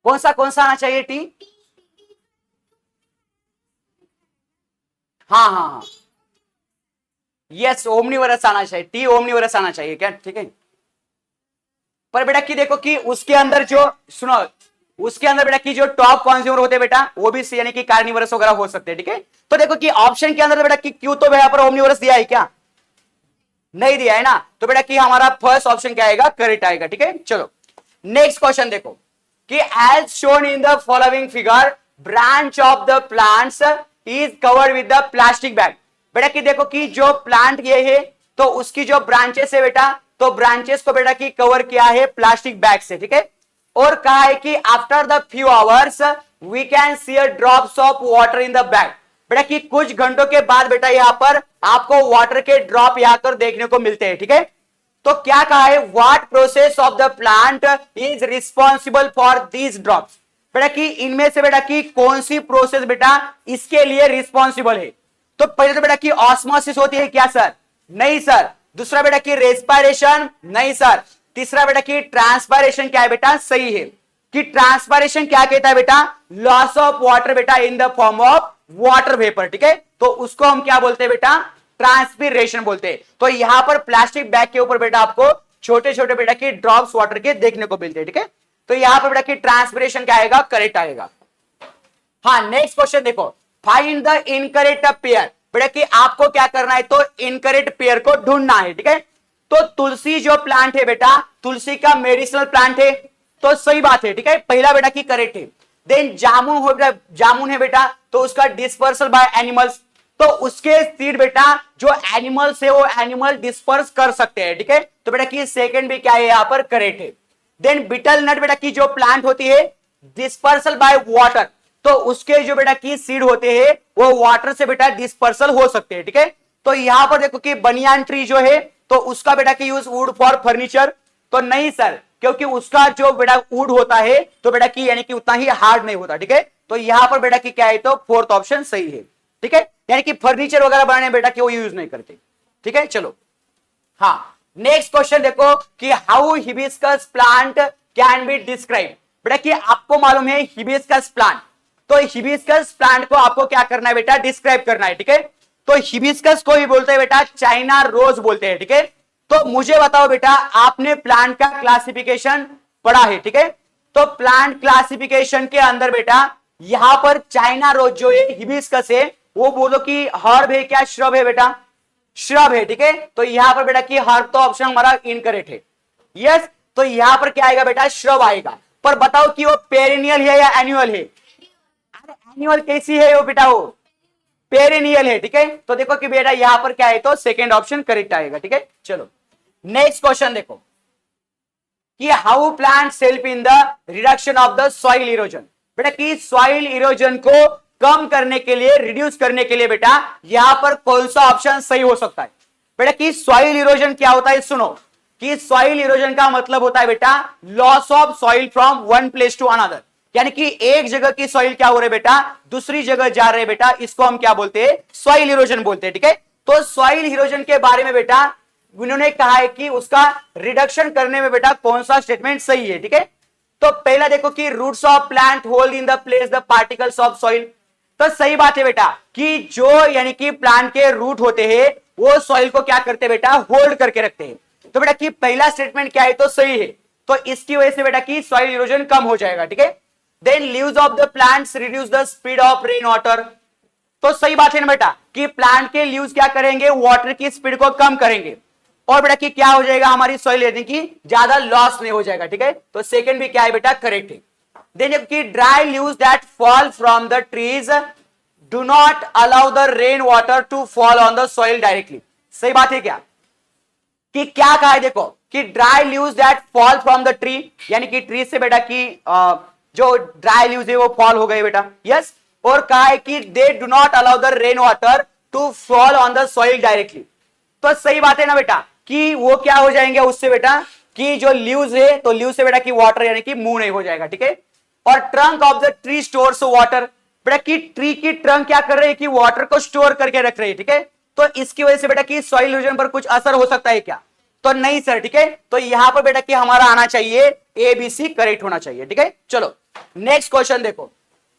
कौन सा आना चाहिए टी, हाँ हाँ हाँ यस ओमनीवरस आना चाहिए, टी ओमनीवरस आना चाहिए क्या, ठीक है। पर बेटा कि देखो कि उसके अंदर जो सुनो उसके अंदर बेटा कि जो टॉप कंज्यूमर होते हैं बेटा वो भी यानी कि कार्निवरस वगैरह हो सकते हैं, ठीक है। तो देखो कि ऑप्शन के अंदर बेटा कि क्यों तो यहां पर ओमनीवरस दिया है क्या, नहीं दिया है ना, तो बेटा कि हमारा फर्स्ट ऑप्शन क्या आएगा करेक्ट आएगा, ठीक है। चलो नेक्स्ट क्वेश्चन देखो कि as shown in the following figure branch of the plants is covered with the plastic bag. बेटा कि देखो कि जो प्लांट ये है तो उसकी जो ब्रांचेस है बेटा तो ब्रांचेस को बेटा कि कवर किया है प्लास्टिक बैग से, ठीक है। और कहा है कि after the few hours we can see a drops of water in the bag. बेटा कि कुछ घंटों के बाद बेटा यहां पर आपको वाटर के ड्रॉप यहां पर देखने को मिलते हैं, ठीक है। तो क्या कहा है what process of the plant is responsible for these drops. बेटा कि इनमें से बेटा कि कौन सी प्रोसेस बेटा इसके लिए रिस्पॉन्सिबल है। तो पहले तो बेटा कि ऑस्मोसिस होती है क्या सर, नहीं सर। दूसरा बेटा कि रेस्पिरेशन, नहीं सर। तीसरा बेटा कि ट्रांसपायरेशन क्या है बेटा, सही है कि ट्रांसपायरेशन क्या कहता है बेटा लॉस ऑफ वाटर बेटा in the form of water vapour, ठीक है। तो उसको हम क्या बोलते हैं बेटा ट्रांसपीरेशन बोलते हैं। तो यहां पर प्लास्टिक बैग के ऊपर बेटा आपको छोटे छोटे बेटा कि ड्रॉप्स वाटर के देखने को मिलते हैं, ठीक है। तो यहां पर बेटा कि ट्रांसपीरेशन क्या आएगा करेक्ट आएगा। हाँ नेक्स्ट क्वेश्चन देखो फाइंड द इनकरेक्ट पेयर। बेटा कि आपको क्या करना है तो इनकरेक्ट पेयर को ढूंढना है, ठीक है। तो तुलसी जो प्लांट है बेटा तुलसी का मेडिसिनल प्लांट है तो सही बात है, ठीक है, पहला बेटा कि करेक्ट है। देन जामुन हो बेटा, जामुन है बेटा तो उसका डिस्पर्सल बाय एनिमल्स, तो उसके सीड बेटा जो एनिमल्स है वो एनिमल डिस्पर्स कर सकते हैं, ठीक है। तो बेटा कि सेकंड भी क्या है यहां पर करेक्ट है। देन बिटल नट बेटा की जो प्लांट होती है डिस्पर्सल बाय वाटर, तो उसके जो बेटा की सीड होते हैं वो वाटर से बेटा डिस्पर्सल हो सकते हैं, ठीक है। तो यहां पर देखो कि बनियान ट्री जो है तो उसका बेटा की यूज वुड फॉर फर्नीचर, तो नहीं सर, क्योंकि उसका जो बेटा वुड होता है तो बेटा की यानी कि उतना ही हार्ड नहीं होता, ठीक है। तो यहां पर बेटा की क्या है तो फोर्थ ऑप्शन सही है, ठीक है, यानी कि फर्नीचर वगैरह बनाने बेटा की वो यूज नहीं करते, ठीक है। चलो हाँ नेक्स्ट क्वेश्चन देखो कि how hibiscus plant can be describe. बेटा कि आपको मालूम है हिबिस्कस प्लांट, तो हिबिस्कस प्लांट को आपको क्या करना है बेटा डिस्क्राइब करना है, ठीक है। तो हिबिस्कस को ही बोलते हैं बेटा चाइना रोज बोलते हैं, ठीक है। तो मुझे बताओ बेटा आपने प्लांट का क्लासिफिकेशन पढ़ा है, ठीक है। तो प्लांट क्लासिफिकेशन के अंदर बेटा यहां पर चाइना रोज जो है हिबिस्कस है वो बोलो कि हर्ब है क्या श्रब है बेटा, श्रब है, ठीक है। तो यहां पर बेटा कि हर्ब तो ऑप्शन हमारा इनकरेक्ट है, यस। तो यहां पर क्या आएगा बेटा श्रब आएगा। पर बताओ कि वो पेरिनियल है या एनुअल है? अरे एनुअल कैसी है वो बेटा, वो पेरिनियल है, ठीक है। तो देखो कि बेटा यहां पर क्या है, तो सेकेंड ऑप्शन करेक्ट आएगा, ठीक है। चलो नेक्स्ट क्वेश्चन देखो कि how plants help in the reduction of the soil erosion. बेटा कि सॉइल इरोजन को कम करने के लिए, रिड्यूस करने के लिए बेटा यहां पर कौन सा ऑप्शन सही हो सकता है? बेटा कि सॉइल इरोजन क्या होता है, सुनो कि सॉइल इरोजन का मतलब होता है बेटा loss of soil from one place to another, यानी कि एक जगह की सॉइल क्या हो रही है बेटा, दूसरी जगह जा रहे बेटा, इसको हम क्या बोलते हैं, सॉइल इरोजन बोलते हैं, ठीक है। तो सॉइल इरोजन के बारे में बेटा उन्होंने कहा है कि उसका रिडक्शन करने में बेटा कौन सा स्टेटमेंट सही है, ठीक है। तो पहला देखो कि roots of plant hold in the place the particles of soil, तो सही बात है बेटा कि जो यानी कि प्लांट के रूट होते हैं वो सॉइल को क्या करते हैं बेटा, होल्ड करके रखते हैं। तो बेटा कि पहला स्टेटमेंट क्या है, तो सही है। तो इसकी वजह से बेटा कि सॉइल इरोजन कम हो जाएगा, ठीक है। Then leaves of the plants reduce the speed of rain water, तो सही बात है ना बेटा कि प्लांट के लीव्स क्या करेंगे, वाटर की स्पीड को कम करेंगे, और बेटा कि क्या हो जाएगा, हमारी सॉइल यानी कि ज्यादा लॉस नहीं हो जाएगा, ठीक है। तो सेकंड भी क्या है बेटा, करेक्ट है। देन कि dry leaves that fall from the trees do not allow the rain water to fall on the soil directly, सही बात है क्या, कि क्या कहा है देखो कि dry leaves that fall from the tree, यानी कि ट्री से बेटा कि जो ड्राई लीव्स है वो फॉल हो गए बेटा, यस। और कहा है कि they do not allow the rain water to fall on the soil directly, तो सही बात है ना बेटा कि वो क्या हो जाएंगे उससे बेटा कि जो लीव्स है, तो लीव्स से बेटा कि वाटर यानी कि मूव नहीं हो जाएगा, ठीक है। और trunk of the tree stores water, बेटा कि ट्री की ट्रंक क्या कर रही है कि वाटर को स्टोर करके रख रही है, ठीक है। तो इसकी वजह से बेटा कि सॉइल इरोजन पर कुछ असर हो सकता है क्या, तो नहीं सर, ठीक है। तो यहां पर बेटा कि हमारा आना चाहिए ABC करेक्ट होना चाहिए, ठीक है। चलो नेक्स्ट क्वेश्चन देखो,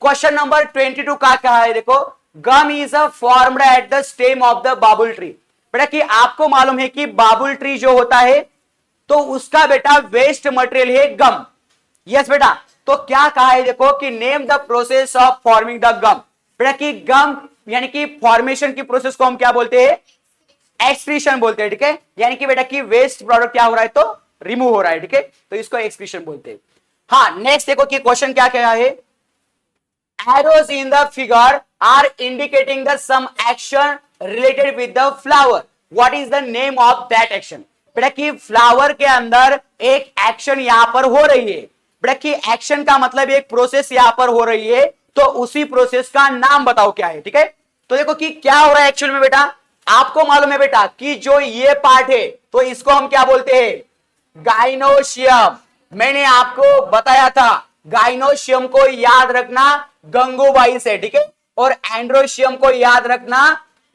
क्वेश्चन नंबर 22 का क्या है देखो, gum is a formed at the stem of the babul tree. बेटा कि आपको मालूम है कि बाबुल ट्री जो होता है तो उसका बेटा वेस्ट मटेरियल है गम, यस बेटा। तो क्या कहा है देखो कि name the process of forming the gum. बेटा कि गम यानी कि फॉर्मेशन की प्रोसेस को हम क्या बोलते हैं, एक्सक्रीशन बोलते हैं, ठीक है। यानी कि बेटा कि वेस्ट प्रोडक्ट क्या हो रहा है, तो रिमूव हो रहा है, ठीक है। तो इसको एक्सक्रीशन बोलते हैं। हाँ नेक्स्ट देखो कि क्वेश्चन क्या कहा है, arrows in the figure are indicating the some action related with the flower. What is the name of that action? बेटा कि फ्लावर के अंदर एक एक्शन यहां पर हो रही है, बेटा कि एक्शन का मतलब एक प्रोसेस यहां पर हो रही है, तो उसी प्रोसेस का नाम बताओ क्या है, ठीक है। तो देखो कि क्या हो रहा है एक्चुअल में बेटा, आपको मालूम है बेटा कि जो ये पार्ट है तो इसको हम क्या बोलते हैं, गाइनोशियम। मैंने आपको बताया था गाइनोशियम को याद रखना गंगूबाई से, ठीक है, और एंड्रोशियम को याद रखना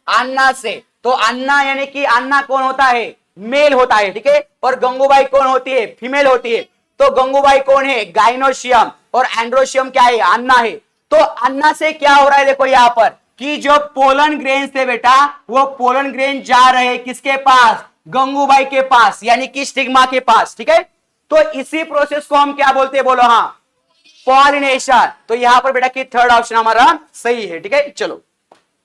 अन्ना से। तो अन्ना यानी कि अन्ना कौन होता है, मेल होता है, ठीक है, और गंगूबाई कौन होती है, फीमेल होती है। तो गंगूबाई कौन है, गाइनोशियम, और एंड्रोशियम क्या है, अन्ना है। तो अन्ना से क्या हो रहा है देखो यहां पर कि जो पोलन ग्रेन थे बेटा वो पोलन ग्रेन जा रहे हैं किसके पास, गंगूबाई के पास, यानी कि स्टिग्मा के पास, ठीक है। तो इसी प्रोसेस को हम क्या बोलते हैं, बोलो, हाँ, पॉलिनेशन। तो यहां पर बेटा कि थर्ड ऑप्शन हमारा सही है, ठीक है। चलो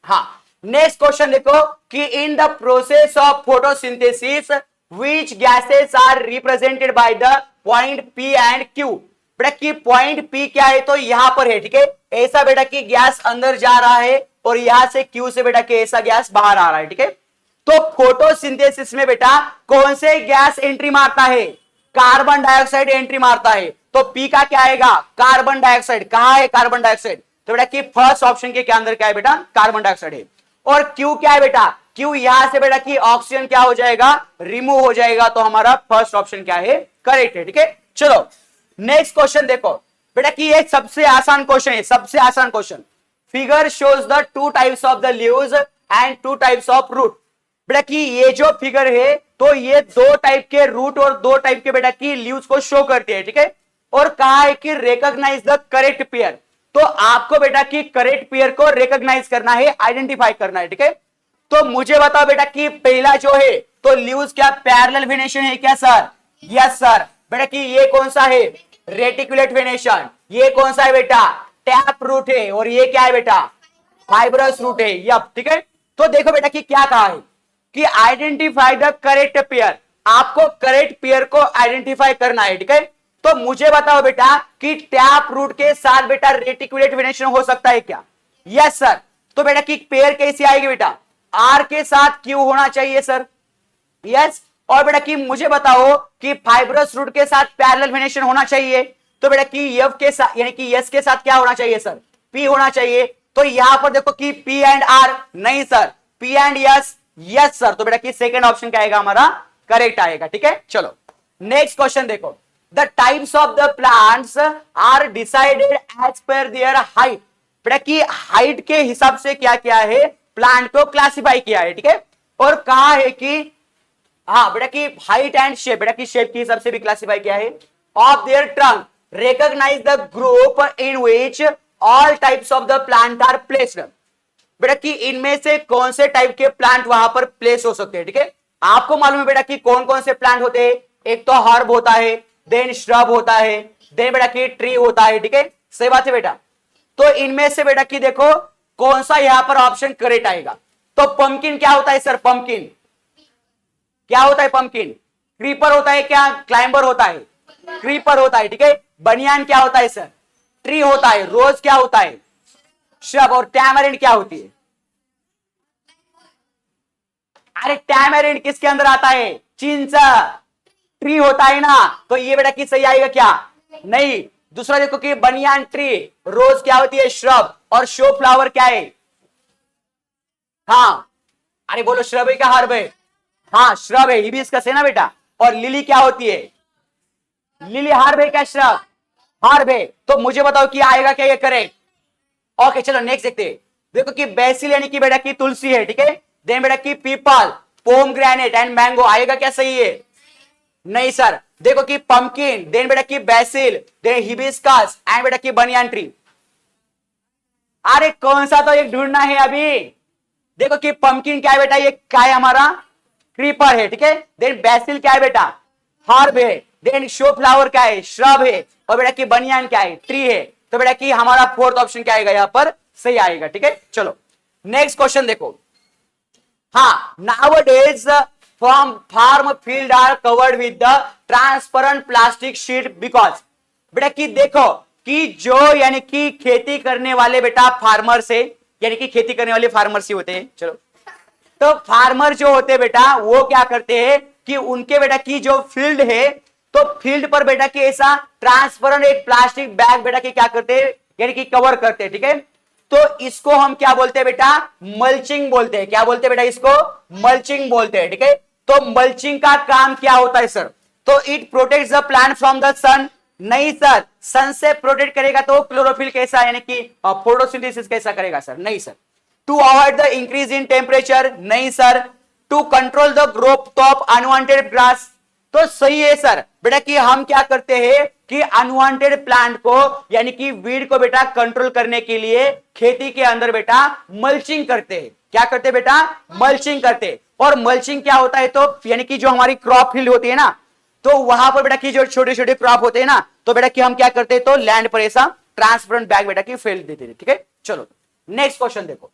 हाँ नेक्स्ट क्वेश्चन देखो कि in the process of photosynthesis which gases are represented by the point P and Q। बेटा कि पॉइंट P क्या है, तो यहां पर है, ठीक है। ऐसा बेटा कि गैस अंदर जा रहा है और यहां से Q से बेटा कि ऐसा गैस बाहर आ रहा है, ठीक है। तो फोटोसिंथेसिस में बेटा कौन से गैस एंट्री मारता है, कार्बन डाइऑक्साइड एंट्री मारता है। तो P का क्या आएगा, कार्बन डाइऑक्साइड। कहां है कार्बन डाइऑक्साइड, तो बेटा कि फर्स्ट ऑप्शन के अंदर क्या है बेटा, कार्बन डाइऑक्साइड है। और Q क्या है बेटा, Q यहां से बेटा कि ऑक्सीजन क्या हो जाएगा, रिमूव हो जाएगा। तो हमारा फर्स्ट ऑप्शन क्या है, करेक्ट है, ठीक है। चलो नेक्स्ट क्वेश्चन देखो बेटा कि ये सबसे आसान क्वेश्चन है, सबसे आसान question. Figure shows the 2 types of the leaves and 2 types of root. बेटा कि ये जो फिगर है तो ये 2 टाइप के रूट और 2 टाइप के बेटा की लीव्स को शो करती है, ठीक है। और कहा है कि रिकॉग्नाइज द करेक्ट पेयर। तो आपको बेटा कि करेक्ट पेयर को रिकॉग्नाइज करना है, आइडेंटिफाई करना है, ठीक है। तो मुझे बताओ बेटा कि पहला जो है तो लीव्स क्या पैरेलल वेनेशन है क्या सर, यस सर। बेटा कि ये कौन सा है, रेटिकुलेट वेनेशन। ये कौन सा है बेटा, टैप रूट है। और ये क्या है बेटा, फाइब्रस रूट है, यप, ठीक है। तो देखो बेटा कि क्या कहा है कि आइडेंटिफाई द करेक्ट पेयर। आपको करेक्ट पेयर को आइडेंटिफाई करना है, ठीक है। तो मुझे बताओ बेटा कि टैप रूट के साथ बेटा रेटिकुलेट वेनेशन हो सकता है क्या? Yes sir. तो बेटा की पेयर कैसी आएगी बेटा? आर के साथ क्यू होना चाहिए सर। यस। और बेटा की मुझे बताओ कि फाइब्रस रूट के साथ पैरेलल वेनेशन होना चाहिए, तो बेटा की एफ के साथ यानी कि यस के साथ क्या होना चाहिए सर? पी होना चाहिए। तो यहां पर देखो कि पी एंड आर नहीं sir, P and yes yes sir. तो बेटा की सेकंड ऑप्शन क्या आएगा हमारा? करेक्ट आएगा। ठीक है, चलो नेक्स्ट क्वेश्चन देखो। The types of the plants are decided as per their height. बेटा की हाइट के हिसाब से क्या किया है? प्लांट को क्लासिफाई किया है। ठीक है, और कहा है कि हाँ बेटा की हाइट एंड शेप, बेटा की शेप के हिसाब से भी क्लासिफाई किया है। Of their trunk recognize the group in which all types of the plant are placed. बेटा कि इनमें से कौन से टाइप के प्लांट वहां पर प्लेस हो सकते हैं। ठीक है, आपको मालूम है बेटा कि कौन कौन से प्लांट होते हैं? एक तो हर्ब होता है, देन श्रब होता है, देन बेटा की ट्री होता है। ठीक है, सही बात है बेटा। तो इनमें से बेटा की देखो कौन सा यहां पर ऑप्शन करेक्ट आएगा। तो पंपकिन क्या होता है सर? पंपकिन क्या होता है? पंपकिन क्रीपर होता है क्या? क्लाइंबर होता है? क्रीपर होता है। ठीक है, बनियान क्या होता है सर? ट्री होता है। रोज क्या होता है? श्रब। और टैमरिंड क्या होती है? अरे टैमरिंड किसके अंदर आता है? चिंच। ट्री होता है ना, तो ये बेटा की सही आएगा क्या? नहीं। दूसरा देखो कि बनियान ट्री, रोज क्या होती है? श्रब। और शो फ्लावर क्या है? हाँ अरे बोलो श्रब है क्या हर्ब है? हाँ श्रब है, हिबिस्कस है ना बेटा। और लिली क्या होती है? लिली हर्ब है क्या? श्रब हर्ब है। तो मुझे बताओ कि आएगा क्या ये करेक्ट? ओके चलो नेक्स्ट देखते हैं। देखो कि बेसिल यानी कि बेटा की तुलसी है। ठीक है, देन बेटा की पीपल, पोमग्रेनेट एंड मैंगो आएगा क्या? सही है? नहीं सर। देखो कि पंपकिन, देन बेटा की बेसिल, देन हिबिस्कस एंड बेटा की बनियान ट्री। अरे कौन सा तो एक ढूंढना है अभी। देखो कि पंपकिन क्या है बेटा? ये क्या है हमारा? क्रीपर है। ठीक है, देन बेसिल क्या है बेटा? हर्ब है। देन शो फ्लावर क्या है? श्रब है। और बेटा की बनियान क्या है? ट्री है। तो बेटा की हमारा फोर्थ ऑप्शन क्या आएगा यहां पर? सही आएगा। ठीक है, चलो नेक्स्ट क्वेश्चन देखो। हाँ, nowadays farm field are covered with the transparent plastic sheet because. बेटा की देखो कि जो यानी कि खेती करने वाले बेटा फार्मर से, यानी कि खेती करने वाले फार्मर से होते हैं। चलो, तो फार्मर जो होते हैं बेटा वो क्या करते हैं कि उनके बेटा की जो फील्ड है, तो फील्ड पर बेटा की ऐसा ट्रांसपेरेंट एक प्लास्टिक बैग बेटा की क्या करते हैं यानी कि कवर करते हैं। ठीक है, तो इसको हम क्या बोलते हैं बेटा? मल्चिंग बोलते हैं। क्या बोलते हैं बेटा? इसको मल्चिंग बोलते हैं। ठीक है, तो मल्चिंग का काम क्या होता है सर? तो it protects the plant from the sun. नहीं सर, सन से प्रोटेक्ट करेगा तो क्लोरोफिल कैसा यानी कि फोटोसिंथेसिस कैसा करेगा सर? नहीं sir. To avoid the increase in temperature. नहीं sir. To control the growth of unwanted grass. तो सही है सर बेटा कि हम क्या करते हैं कि अनवांटेड प्लांट को यानी कि वीड को बेटा कंट्रोल करने के लिए खेती के अंदर बेटा मल्चिंग करते हैं। क्या करते हैं बेटा? मल्चिंग करते हैं। और मल्चिंग क्या होता है? तो यानी कि जो हमारी क्रॉप फील्ड होती है ना, तो वहां पर बेटा की जो छोटे छोटे क्रॉप होते हैं ना, तो बेटा कि हम क्या करते हैं? तो लैंड पर ऐसा ट्रांसपेरेंट बैग बेटा की फील्ड देते हैं। ठीक है, चलो नेक्स्ट क्वेश्चन देखो।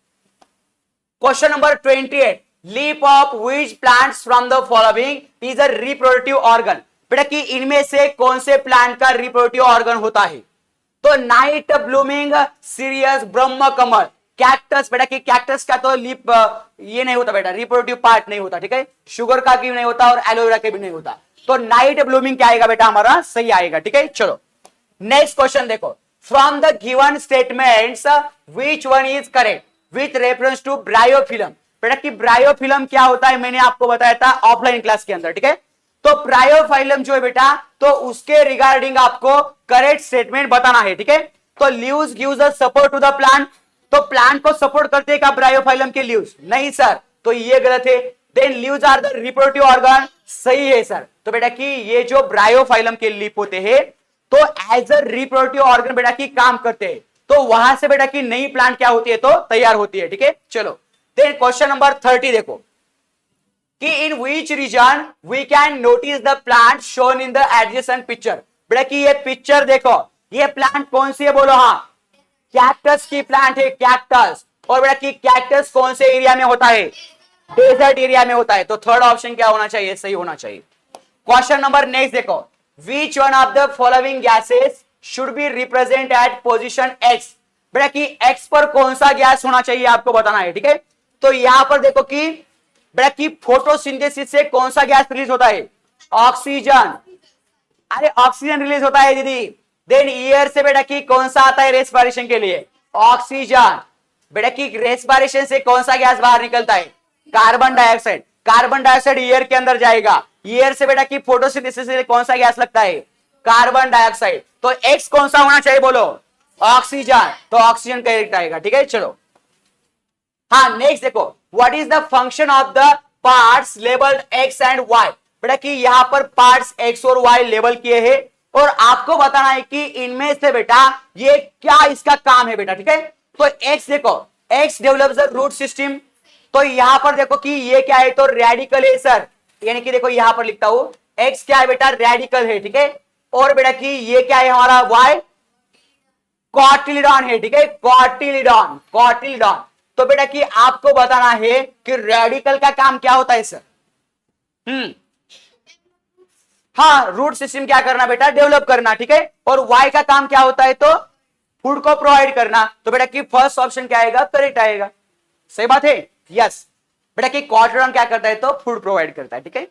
Question number 28, leaf of which plants from the following is a reproductive organ. बेटा कि इनमें से कौन से प्लांट का रिप्रोडक्टिव ऑर्गन होता है? तो नाइट ब्लूमिंग सीरियस, ब्रह्म कमल, कैक्टस। बेटा कि कैक्टस का तो लीफ ये नहीं होता बेटा, रिप्रोडक्टिव पार्ट नहीं होता। ठीक है, शुगर का भी नहीं होता और एलोवेरा का भी नहीं होता। तो नाइट ब्लूमिंग क्या आएगा बेटा? हमारा सही आएगा। ठीक है, चलो नेक्स्ट क्वेश्चन देखो। From the given statements which one is correct with reference to bryophyllum. बेटा कि ब्रायोफिलम क्या होता है मैंने आपको बताया था ऑफलाइन क्लास के अंदर। ठीक है, तो ब्रायोफाइलम जो है बेटा, तो उसके रिगार्डिंग आपको करेक्ट स्टेटमेंट बताना है। ठीक है, तो leaves gives a support to the plant. तो प्लांट को सपोर्ट करते हैं क्या ब्रायोफाइलम के लीव्स? नहीं सर, तो ये गलत है। Then leaves are the reproductive organ, सही है सर। तो बेटा कि ये जो ब्रायोफाइलम के लीफ होते हैं तो एज अ रिप्रोडक्टिव ऑर्गन बेटा की काम करते हैं। तो वहां से बेटा की नई प्लांट क्या होती है? तो तैयार होती है। ठीक है, चलो देन क्वेश्चन नंबर 30 देखो कि in which region we can notice the plant shown in the adjacent picture. बेटा कि ये पिक्चर देखो, ये प्लांट कौन सी है? बोलो। हाँ, कैक्टस की प्लांट है, कैक्टस। और बेटा कि कैक्टस कौन से एरिया में होता है? डेजर्ट एरिया में होता है। तो थर्ड ऑप्शन क्या होना चाहिए? सही होना चाहिए। क्वेश्चन नंबर नेक्स्ट देखो, which one of the following gases should be represent at position X. बेटा कि एक्स पर कौन सा गैस होना चाहिए आपको बताना है, ठीक है। तो यहां पर देखो कि बेटा कि फोटोसिंथेसिस से कौन सा गैस रिलीज होता है, ऑक्सीजन। अरे ऑक्सीजन रिलीज होता है दीदी। देन एयर से बेटा कि कौन सा आता है रेस्पिरेशन के लिए, ऑक्सीजन। बेटा कि रेस्पिरेशन से कौन सा गैस बाहर निकलता है, carbon dioxide. Carbon dioxide air के अंदर जाएगा। एयर से बेटा कि फोटोसिंथेसिस से कौन सा गैस लगता है, कार्बन डाइऑक्साइड। तो एक्स कौन सा होना चाहिए बोलो, ऑक्सीजन। तो ऑक्सीजन करेक्ट आएगा, ठीक है। चलो हाँ नेक्स्ट देखो, what is the function of the parts labelled X and Y. बेटा कि यहां पर पार्ट्स एक्स और वाई लेबल किए हैं और आपको बताना है कि इनमें से बेटा ये क्या इसका काम है बेटा, ठीक है। तो एक्स देखो, X develops the root system. तो यहां पर देखो कि ये क्या है, तो रेडिकल है सर। यानी कि देखो यहां पर लिखता हूं एक्स क्या है बेटा, रेडिकल है, ठीक है। और बेटा कि ये क्या है हमारा वाई, कॉटिलिडॉन है, ठीक है, कॉटिलिडॉन, कॉटिलिडॉन। तो बेटा कि आपको बताना है कि रेडिकल का काम क्या होता है सर। हाँ रूट सिस्टम क्या करना बेटा, डेवलप करना, ठीक है। और वाई का काम क्या होता है, तो फूड को प्रोवाइड करना। तो बेटा कि फर्स्ट ऑप्शन क्या आएगा, करेक्ट आएगा। सही बात है, यस। बेटा कि कॉटिलिडॉन क्या करता है, तो फूड प्रोवाइड करता है, ठीक है।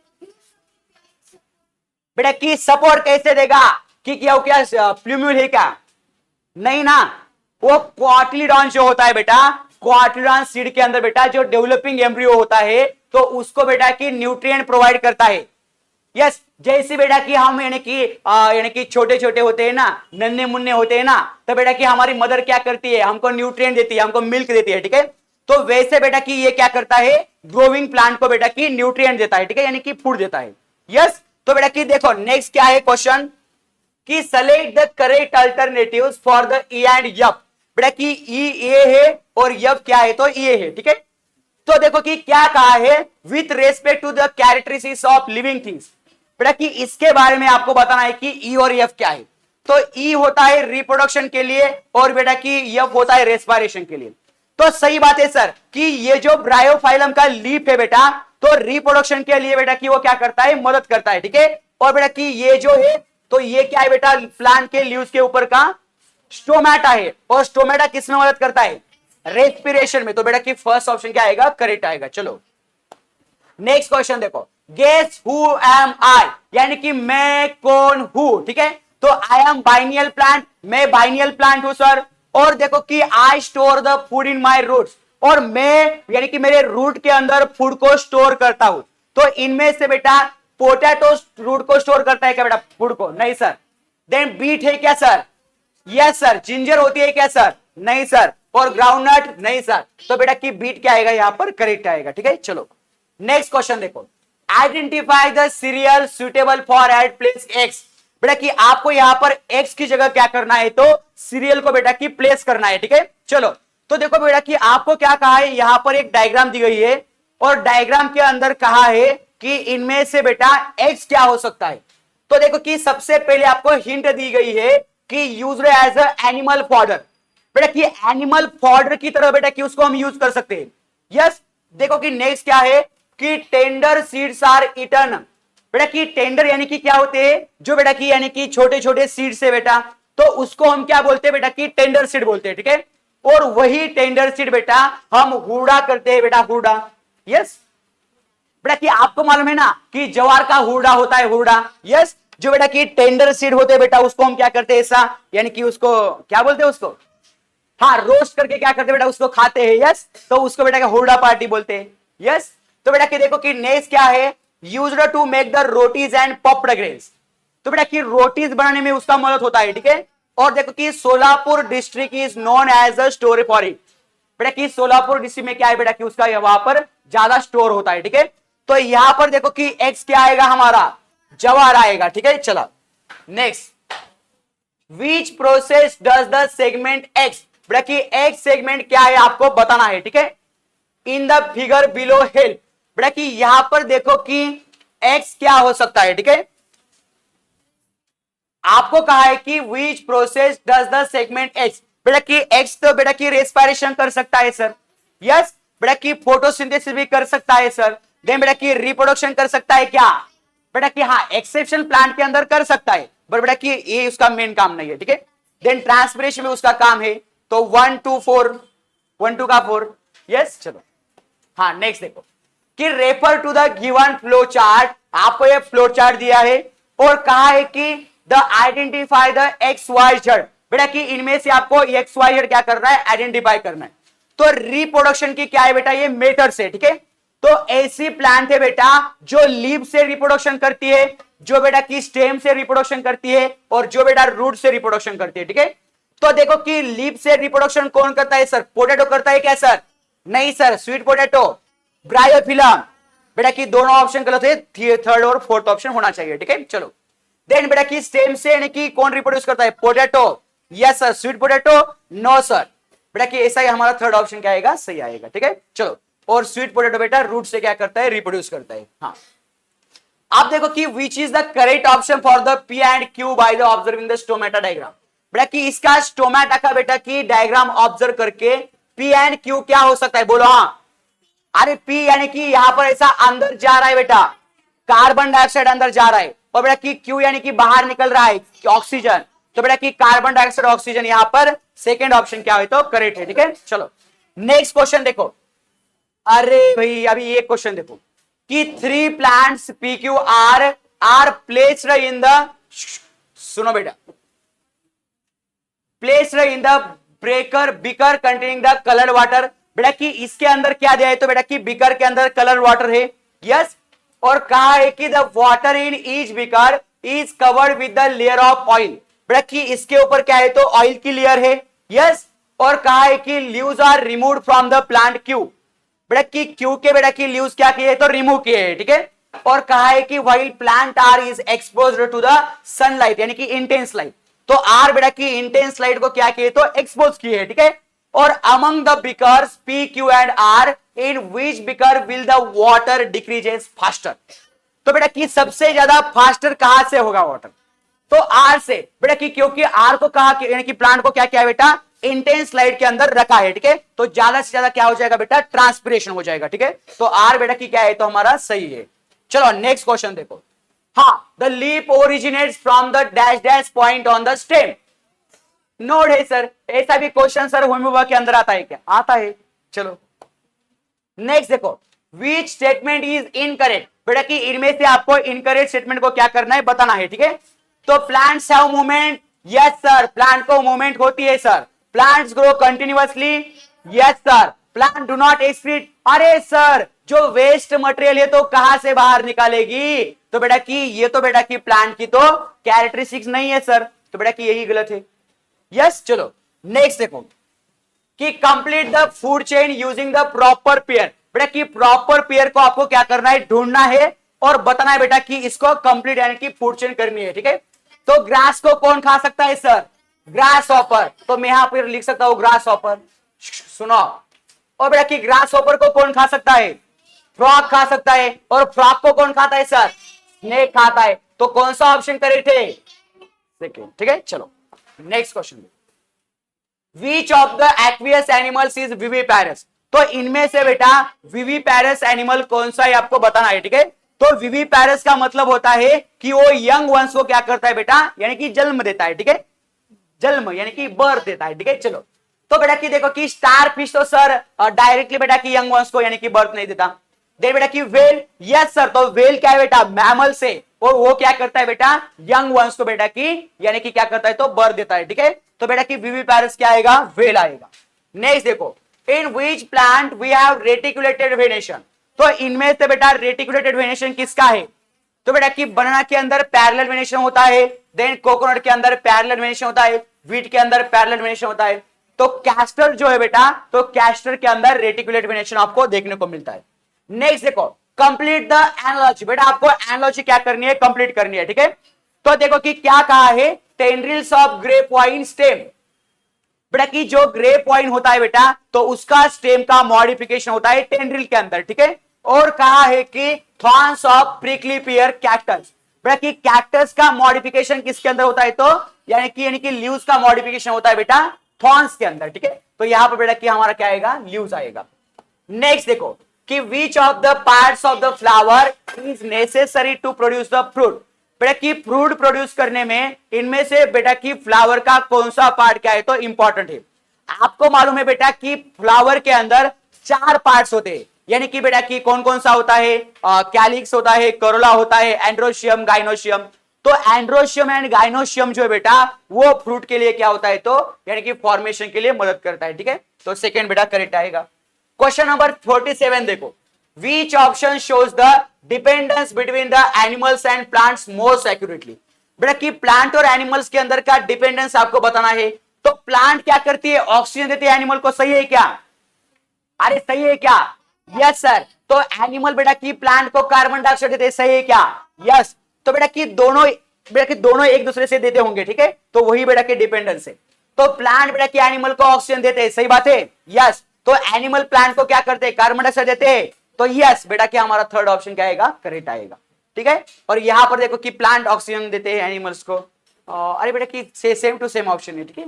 बेटा कि सपोर्ट कैसे देगा, कि क्या प्लूम्यूल है क्या, नहीं ना। वो कॉटिलिडॉन जो होता है बेटा, कॉटिलिडॉन सीड के अंदर बेटा जो डेवलपिंग एम्ब्रियो होता है, तो उसको बेटा कि न्यूट्रिएंट प्रोवाइड करता है। यस जैसे बेटा कि हम यानी कि छोटे छोटे होते हैं ना, नन्हे मुन्ने होते हैं ना, तो बेटा कि हमारी मदर क्या करती है, हमको न्यूट्रिएंट देती है, हमको मिल्क देती है, ठीक है। तो वैसे बेटा कि ये क्या करता है, ग्रोइंग प्लांट को बेटा कि न्यूट्रिएंट देता है, ठीक है, यानी कि फूड देता है। यस तो बेटा कि देखो नेक्स्ट क्या है क्वेश्चन, कि select the correct alternatives for the E and यप। बेटा कि ई ए है और यप क्या है, तो ए है, ठीक है। तो देखो कि क्या कहा है, with respect to the characteristics of living things. बेटा कि इसके बारे में आपको बताना है कि ई और एफ क्या है। तो ई होता है रिप्रोडक्शन के लिए और बेटा कि एफ होता है रेस्पिरेशन के लिए। तो सही बात है सर कि ये जो ब्रायोफाइलम का लीफ है बेटा, तो रिप्रोडक्शन के लिए बेटा कि वो क्या करता है, मदद करता है, ठीक है। और बेटा कि ये जो है, तो ये क्या है बेटा, प्लांट के लीव्स के ऊपर का स्टोमेटा है। और स्टोमेटा किसमें मदद करता है, रेस्पिरेशन में। तो बेटा कि फर्स्ट ऑप्शन क्या आएगा, करेक्ट आएगा। चलो नेक्स्ट क्वेश्चन देखो, गेस हु एम आई, यानी कि मैं कौन हूं, ठीक है। तो आई एम बाइनियल प्लांट, मैं बाइनियल प्लांट हूं सर। और देखो कि I store the food in my roots, और मैं यानी कि मेरे रूट के अंदर फूड को स्टोर करता हूं। तो इनमें से बेटा पोटैटो रूट को स्टोर करता है क्या बेटा, फूड को, नहीं सर। देन बीट है क्या सर, यस सर। जिंजर होती है क्या सर, नहीं सर। और ग्राउंडनट, नहीं सर। तो बेटा कि बीट क्या आएगा यहां पर, करेक्ट आएगा, ठीक है। चलो नेक्स्ट क्वेश्चन देखो, identify the cereal suitable for at place X. बेटा कि आपको यहां पर एक्स की जगह क्या करना है, तो सीरियल को बेटा कि प्लेस करना है, ठीक है। चलो तो देखो बेटा कि आपको क्या कहा है, यहां पर एक डायग्राम दी गई है और डायग्राम के अंदर कहा है कि इनमें से बेटा एक्स क्या हो सकता है। तो देखो कि सबसे पहले आपको हिंट दी गई है कि used as a animal fodder. बेटा कि एनिमल फॉडर की तरह बेटा कि उसको हम यूज कर सकते हैं। यस देखो कि नेक्स्ट क्या है, कि टेंडर सीड्स आर ईटन। बेटा कि टेंडर यानी कि क्या होते हैं, जो बेटा कि यानी कि छोटे छोटे सीड्स है बेटा, तो उसको हम क्या बोलते हैं बेटा कि टेंडर सीड बोलते हैं, ठीक है। और वही टेंडर सीड बेटा हम हुरडा करते हैं बेटा, हुरडा। यस बेटा कि आपको मालूम है ना कि जवार का हुरडा होता है, हुरडा। यस जो बेटा कि टेंडर सीड होते हैं बेटा, उसको हम क्या करते हैं, ऐसा यानी कि उसको क्या बोलते हैं, उसको हाँ रोस्ट करके क्या करते हैं बेटा, उसको खाते हैं। यस तो उसको बेटा हुरडा पार्टी बोलते हैं। यस तो बेटा कि देखो कि नेक्स्ट क्या है, used to make the rotis and popped grains. तो बेटा कि रोटीज बनाने में उसका मदद होता है, ठीक है। और देखो कि Solapur district is known as a store for it. बेटा कि सोलापुर डिस्ट्रिक्ट में क्या है बेटा कि उसका वहां पर ज्यादा स्टोर होता है, ठीक है। तो यहां पर देखो कि एक्स क्या आएगा हमारा, जवार आएगा, ठीक है। चला next, which process does the segment x. बेटा कि एक्स सेगमेंट क्या है आपको बताना है, ठीक है। इन द फिगर बिलो हेल्प। बेटा कि यहां पर देखो कि एक्स क्या हो सकता है, ठीक है। आपको कहा है कि which process does the segment x. बेटा कि एक्स तो बेटा कि रेस्पिरेशन कर सकता है सर। यस बेटा कि फोटोसिंथेसिस भी कर सकता है सर। देन बेटा कि रिप्रोडक्शन कर सकता है क्या, बेटा कि हाँ एक्सेप्शन प्लांट के अंदर कर सकता है, पर बेटा कि ये उसका मेन काम नहीं है, ठीक है। देन ट्रांसपिरेशन में उसका काम है, तो 1 2 4 1 2 का 4, यस। चलो हाँ नेक्स्ट देखो कि refer to the given flow chart, आपको ये फ्लो चार्ट दिया है और कहा है कि the identify the X Y Z, बेटा कि इनमें से आपको एक्स वाई जेड क्या करना है, आइडेंटिफाई करना है। तो रिप्रोडक्शन की क्या है बेटा, ये मेथड से, ठीक है। तो ऐसी प्लांट है बेटा जो लीफ से रिप्रोडक्शन करती है, जो बेटा की स्टेम से रिप्रोडक्शन करती है, और जो बेटा रूट से रिप्रोडक्शन करती है, ठीक है। तो देखो कि लीफ से रिप्रोडक्शन कौन करता है सर, पोटैटो करता है क्या सर, नहीं सर, स्वीट पोटैटो, ब्रायोफिलम, बेटा की दोनों ऑप्शन गलत है, थर्ड और फोर्थ ऑप्शन होना चाहिए, ठीक है। चलो देन बेटा की स्टेम से यानी कि कौन रिप्रोड्यूस करता है, potato, yes sir, sweet potato, no sir, बेटा कि ऐसा ही हमारा थर्ड ऑप्शन क्या आएगा, सही आएगा, ठीक है। चलो और स्वीट पोटैटो बेटा रूट से क्या करता है, रिप्रोड्यूस करता है। हाँ आप देखो कि which is the correct option for the P and Q by the observing the stomata diagram, बेटा कि इसका स्टोमेटा का बेटा की डायग्राम ऑब्जर्व करके पी एंड क्यू क्या हो सकता है, बोलो हाँ। अरे पी यानी कि यहां पर ऐसा अंदर जा रहा है बेटा, कार्बन डाइऑक्साइड अंदर जा रहा है, और बेटा कि क्यू यानी कि बाहर निकल रहा है ऑक्सीजन, तो बेटा कि कार्बन डाइऑक्साइड ऑक्सीजन, यहां पर सेकेंड ऑप्शन क्या है तो करेक्ट है, ठीक है। चलो नेक्स्ट क्वेश्चन देखो, अरे भाई अभी एक क्वेश्चन देखो कि 3 plants PQ are placed in the, सुनो बेटा, placed in the breaker beaker containing the coloured water, बेटा कि इसके अंदर क्या दिया है, तो बेटा कि बिकर के अंदर कलर वाटर है, यस। और कहा है कि the water in each beaker is covered with the layer of oil, बेटा कि इसके ऊपर क्या है तो ऑयल की लेयर है, यस। और कहा है कि leaves are removed from the plant Q, बेटा कि क्यू के बेटा की लीव्स क्या किए तो रिमूव किए हैं, ठीक है। और कहा है कि while plant R is exposed to the sunlight यानी कि इंटेंस लाइट, तो आर बेटा की इंटेंस लाइट को क्या किए तो एक्सपोज किए हैं, ठीक है। और among the beakers P Q and R in which beaker will the water decreases faster, तो बेटा कि सबसे ज्यादा फास्टर कहां से होगा वाटर, तो आर से, बेटा कि क्योंकि आर को कहा यानी कि प्लांट को क्या किया बेटा इंटेंस लाइट के अंदर रखा है, ठीक है। तो ज्यादा से ज्यादा क्या हो जाएगा बेटा, ट्रांसपिरेशन हो जाएगा, ठीक है। तो आर बेटा की क्या है तो हमारा सही है। चलो नेक्स्ट क्वेश्चन देखो, हाँ the leaf originates from the dash dash point on the stem, node है सर, ऐसा भी क्वेश्चन सर होम्योपैथी के अंदर आता है क्या, आता है। चलो नेक्स्ट देखो, विच स्टेटमेंट इज इनकरेक्ट, बेटा कि इनमें से आपको इनकरेक्ट स्टेटमेंट को क्या करना है बताना है, ठीक है। तो plants have movement, yes sir, plant को मूवमेंट होती है sir. Plants grow continuously, yes sir. Plant do not excrete, अरे सर जो वेस्ट मटेरियल है तो कहां से बाहर निकालेगी, तो बेटा कि ये तो बेटा कि प्लांट की तो कैरेक्टरिस्टिक्स नहीं है सर, तो बेटा कि यही गलत है, यस। चलो नेक्स्ट देखो कि complete the food chain using the proper pair, बेटा कि प्रॉपर पेयर को आपको क्या करना है, ढूंढना है और बताना है बेटा कि इसको कंप्लीट यानी कि फूड चेन करनी है, ठीक है। तो ग्रास को कौन खा सकता है सर, ग्रास हॉपर, तो मैं यहां पर लिख सकता हूं ग्रास हॉपर, सुनो। और बेटा कि ग्रास हॉपर को कौन खा सकता है, फ्रॉग खा सकता है, और फ्रॉग को कौन खाता है सर, स्नेक खाता है, तो कौन सा ऑप्शन करेक्ट है, सेकंड, ठीक है। चलो next question, which of the aqueous animals is viviparous, तो इनमें से बेटा विविपैरस एनिमल कौन सा है आपको बताना है, ठीक है। तो विविपैरस का मतलब होता है कि वो यंग वंश को क्या करता है बेटा, यानी कि जन्म देता है, ठीक है, जन्म यानी कि बर्थ देता है, ठीक है। चलो तो बेटा कि देखो कि स्टार फिश तो सर डायरेक्टली बेटा कि यंग वंश को यानी कि बर्थ नहीं देता। देन बेटा कि वेल, यस सर, तो वेल क्या है बेटा, मैमल से, और वो क्या करता है बेटा यंग वंश को बेटा की यानी कि क्या करता है तो बर्थ देता है, ठीक है। तो बेटा कि विविपैरस क्या आएगा, वेल आएगा। नेक्स्ट देखो, in which plant we have reticulated venation, तो इनमें से बेटा रेटिकुलेटेड वेनेशन किसका है, तो बेटा कि बनाना के अंदर पैरेलल वेनेशन होता है, देन कोकोनट के अंदर पैरेलल वेनेशन होता है, व्हीट के अंदर पैरेलल वेनेशन होता है, तो कैस्टर जो है बेटा, तो कैस्टर के अंदर रेटिकुलेट वेनेशन आपको देखने को मिलता है। नेक्स्ट देखो, कंप्लीट द एनालॉजी, बेटा आपको एनालॉजी क्या करनी है, कंप्लीट करनी है, ठीक है। तो देखो कि क्या कहा है, tendrils of grape wine stem, बेटा कि जो ग्रेप वाइन होता है बेटा तो उसका स्टेम का मॉडिफिकेशन होता है टेंड्रिल के अंदर, ठीक है। और कहा है कि thorns of prickly peer cactus, बेटा कि कैक्टस का मॉडिफिकेशन किसके अंदर होता है, तो यानी कि लीव्स का मॉडिफिकेशन होता है बेटा थॉर्न्स के अंदर, ठीक है। तो यहां पर बेटा कि हमारा क्या आएगा, लीव्स आएगा। नेक्स्ट देखो कि which of the parts of the flower is necessary to produce the fruit. बेटा कि फ्रूट प्रोड्यूस करने में इनमें से बेटा कि फ्लावर का कौन सा पार्ट क्या है तो इंपॉर्टेंट है। आपको मालूम है बेटा कि फ्लावर के अंदर 4 पार्ट्स होते हैं, यानी कि बेटा कि कौन कौन सा होता है, कैलिक्स होता है, करोला होता है, एंड्रोशियम, गाइनोशियम। तो एंड्रोशियम एंड गाइनोशियम जो है बेटा वो फ्रूट के लिए क्या होता है तो यानी कि फॉर्मेशन के लिए मदद करता है। ठीक है, तो सेकंड बेटा करेक्ट आएगा। क्वेश्चन नंबर 47 देखो, which option shows the dependence between the animals and plants most accurately. बेटा कि प्लांट और एनिमल्स के अंदर का डिपेंडेंस आपको बताना है। तो प्लांट क्या करती है, ऑक्सीजन देती है एनिमल को, सही है क्या? अरे सही है क्या? Yes sir. तो एनिमल बेटा की प्लांट को कार्बन डाइऑक्साइड देते हैं, सही है क्या? यस। तो बेटा कि दोनों एक दूसरे से देते होंगे, ठीक है, तो वही बेटा की डिपेंडेंस है। तो प्लांट बेटा कि एनिमल को ऑक्सीजन देते हैं, सही बात है, यस। तो एनिमल प्लांट को क्या करते हैं, कार्बन डाइऑक्साइड देते हैं, तो यस बेटा क्या हमारा थर्ड ऑप्शन क्या आएगा, करेक्ट आएगा। ठीक है, और यहां पर देखो कि प्लांट ऑक्सीजन देते हैं एनिमल्स को, अरे बेटा कि सेम टू सेम ऑप्शन है। ठीक है,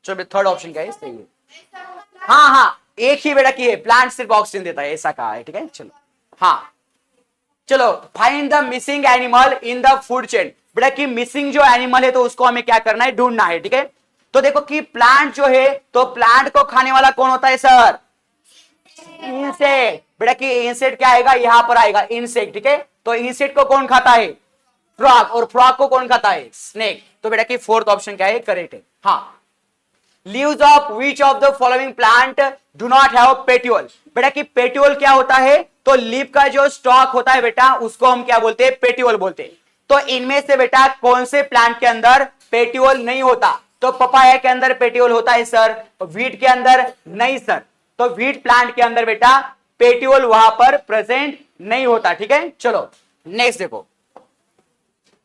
चलो थर्ड ऑप्शन क्या है, सही है। हाँ हाँ, एक ही बेटा की है, प्लांट सिर्फ ऑक्सीजन देता है, ऐसा कहा है। ठीक है, चलो हाँ, चलो find the missing animal in the food chain. बेटा कि मिसिंग जो एनिमल है तो उसको हमें क्या करना है, ढूंढना है। ठीक है, तो देखो कि प्लांट जो है तो प्लांट को खाने वाला कौन होता है सर, इंसेक्ट। बेटा कि इंसेक्ट क्या आएगा, यहां पर आएगा इंसेक्ट। ठीक है, तो इंसेक्ट को कौन खाता है, फ्रॉग, और फ्रॉग को कौन खाता है, स्नेक। तो बेटा कि फोर्थ ऑप्शन क्या है, करेक्ट है। हाँ, leaves of which of the following plant do not have petiole. बेटा कि पेट्यूल क्या होता है, तो लीफ का जो स्टॉक होता है बेटा उसको हम क्या बोलते हैं, पेट्यूल बोलते हैं। तो इनमें से बेटा कौन से प्लांट के अंदर पेट्यूल नहीं होता, तो पपाया के अंदर पेट्यूल होता है सर, व्हीट के अंदर नहीं सर। तो व्हीट प्लांट के अंदर बेटा पेट्यूल वहां पर प्रेजेंट नहीं होता। ठीक है, चलो नेक्स्ट देखो,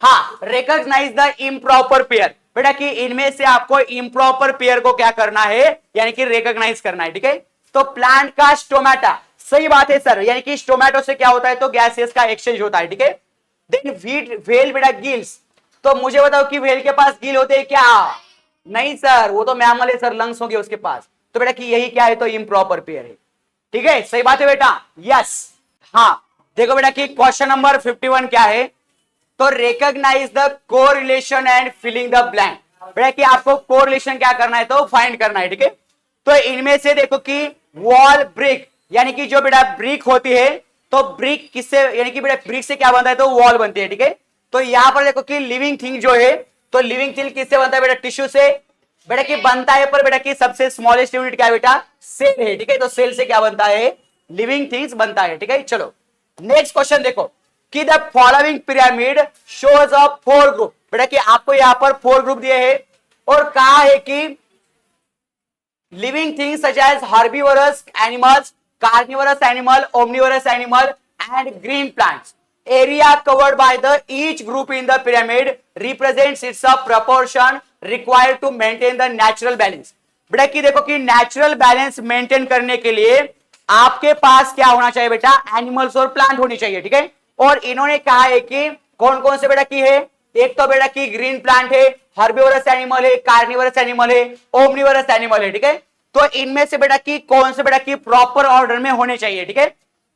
हाँ, रिकॉग्नाइज द इम्प्रॉपर पेयर। बेटा कि इनमें से आपको इम्प्रॉपर पेयर को क्या करना है, यानी कि रिकॉग्नाइज करना है। ठीक है, तो प्लांट का स्टोमेटा, सही बात है सर, यानी कि स्टोमेटो से क्या होता है तो गैसेस का एक्सचेंज होता है। ठीक है, देन व्हीट व्हेल बेटा गिल्स। तो मुझे बताओ कि व्हेल के पास गिल होते हैं क्या, नहीं सर, वो तो मैमल है सर, लंग्स होंगे उसके पास। तो बेटा कि यही क्या है तो इम्प्रॉपर पेयर है। ठीक है, सही बात है बेटा, यस। हाँ, देखो बेटा कि क्वेश्चन नंबर 51 क्या है, तो recognize the correlation and filling the blank. बेटा कि आपको कोरिलेशन क्या करना है तो फाइंड करना है। ठीक है, तो इनमें से देखो कि वॉल ब्रिक, यानी कि जो बेटा ब्रिक होती है तो ब्रिक किससे, यानी कि बेटा ब्रिक से क्या बनता है तो वॉल बनती है। ठीक है, तो यहां पर देखो कि लिविंग थिंग जो है तो लिविंग थिंग किससे बनता है बेटा, टिश्यू से बेटा कि बनता है, पर बेटा कि सबसे स्मॉलेस्ट यूनिट क्या है बेटा, सेल है। ठीक है, तो सेल से क्या बनता है, लिविंग थिंग्स बनता है। ठीक है, चलो नेक्स्ट क्वेश्चन देखो कि the following pyramid shows a 4 group. बेटा कि आपको यहां पर 4 ग्रुप दिए हैं और कहा है कि living things such as herbivorous animals, carnivorous animal, omnivorous animal and green plants. Area covered by the each group in the pyramid represents its a proportion required to maintain the natural balance. बेटा कि देखो कि natural balance maintain करने के लिए आपके पास क्या होना चाहिए बेटा, एनिमल्स और प्लांट होनी चाहिए। ठीक है, और इन्होंने कहा है कि कौन कौन से बेटा की है, एक तो बेटा की ग्रीन प्लांट है, हर्बीवरस एनिमल है, कार्निवरस एनिमल है, ओमनिवरस एनिमल है। ठीक है, तो इनमें से बेटा की कौन से बेटा की प्रॉपर ऑर्डर में होने चाहिए। ठीक है,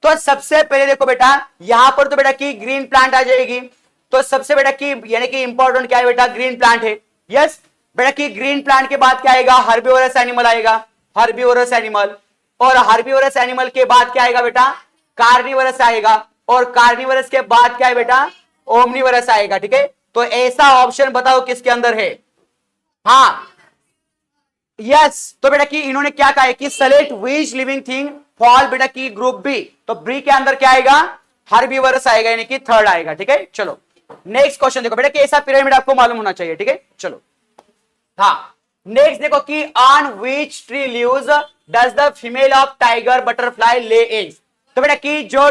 तो सबसे पहले देखो बेटा यहां पर तो बेटा की ग्रीन प्लांट आ जाएगी, तो सबसे बेटा की यानी कि इंपॉर्टेंट क्या है बेटा, ग्रीन प्लांट है। यस बेटा की ग्रीन प्लांट के बाद क्या आएगा, हर्बीवरस एनिमल आएगा, हर्बीवरस एनिमल, और हर्बीवरस एनिमल के बाद क्या आएगा बेटा, कार्निवरस आएगा, और कार्निवरस के बाद क्या है बेटा, ओमनिवरस आएगा। ठीक है, तो ऐसा ऑप्शन बताओ किसके अंदर है, हाँ यस। तो बेटा कि इन्होंने क्या कहा है कि select which living thing fall बेटा की ग्रुप बी, तो बी के अंदर क्या आएगा, हर्बीवरस आएगा, यानी कि थर्ड आएगा। ठीक है, चलो नेक्स्ट क्वेश्चन देखो बेटा कि ऐसा पिरामिड आपको मालूम होना चाहिए। ठीक है, चलो हाँ नेक्स्ट देखो कि on which tree leaves does the female of tiger butterfly lay eggs. तो बेटा कि जो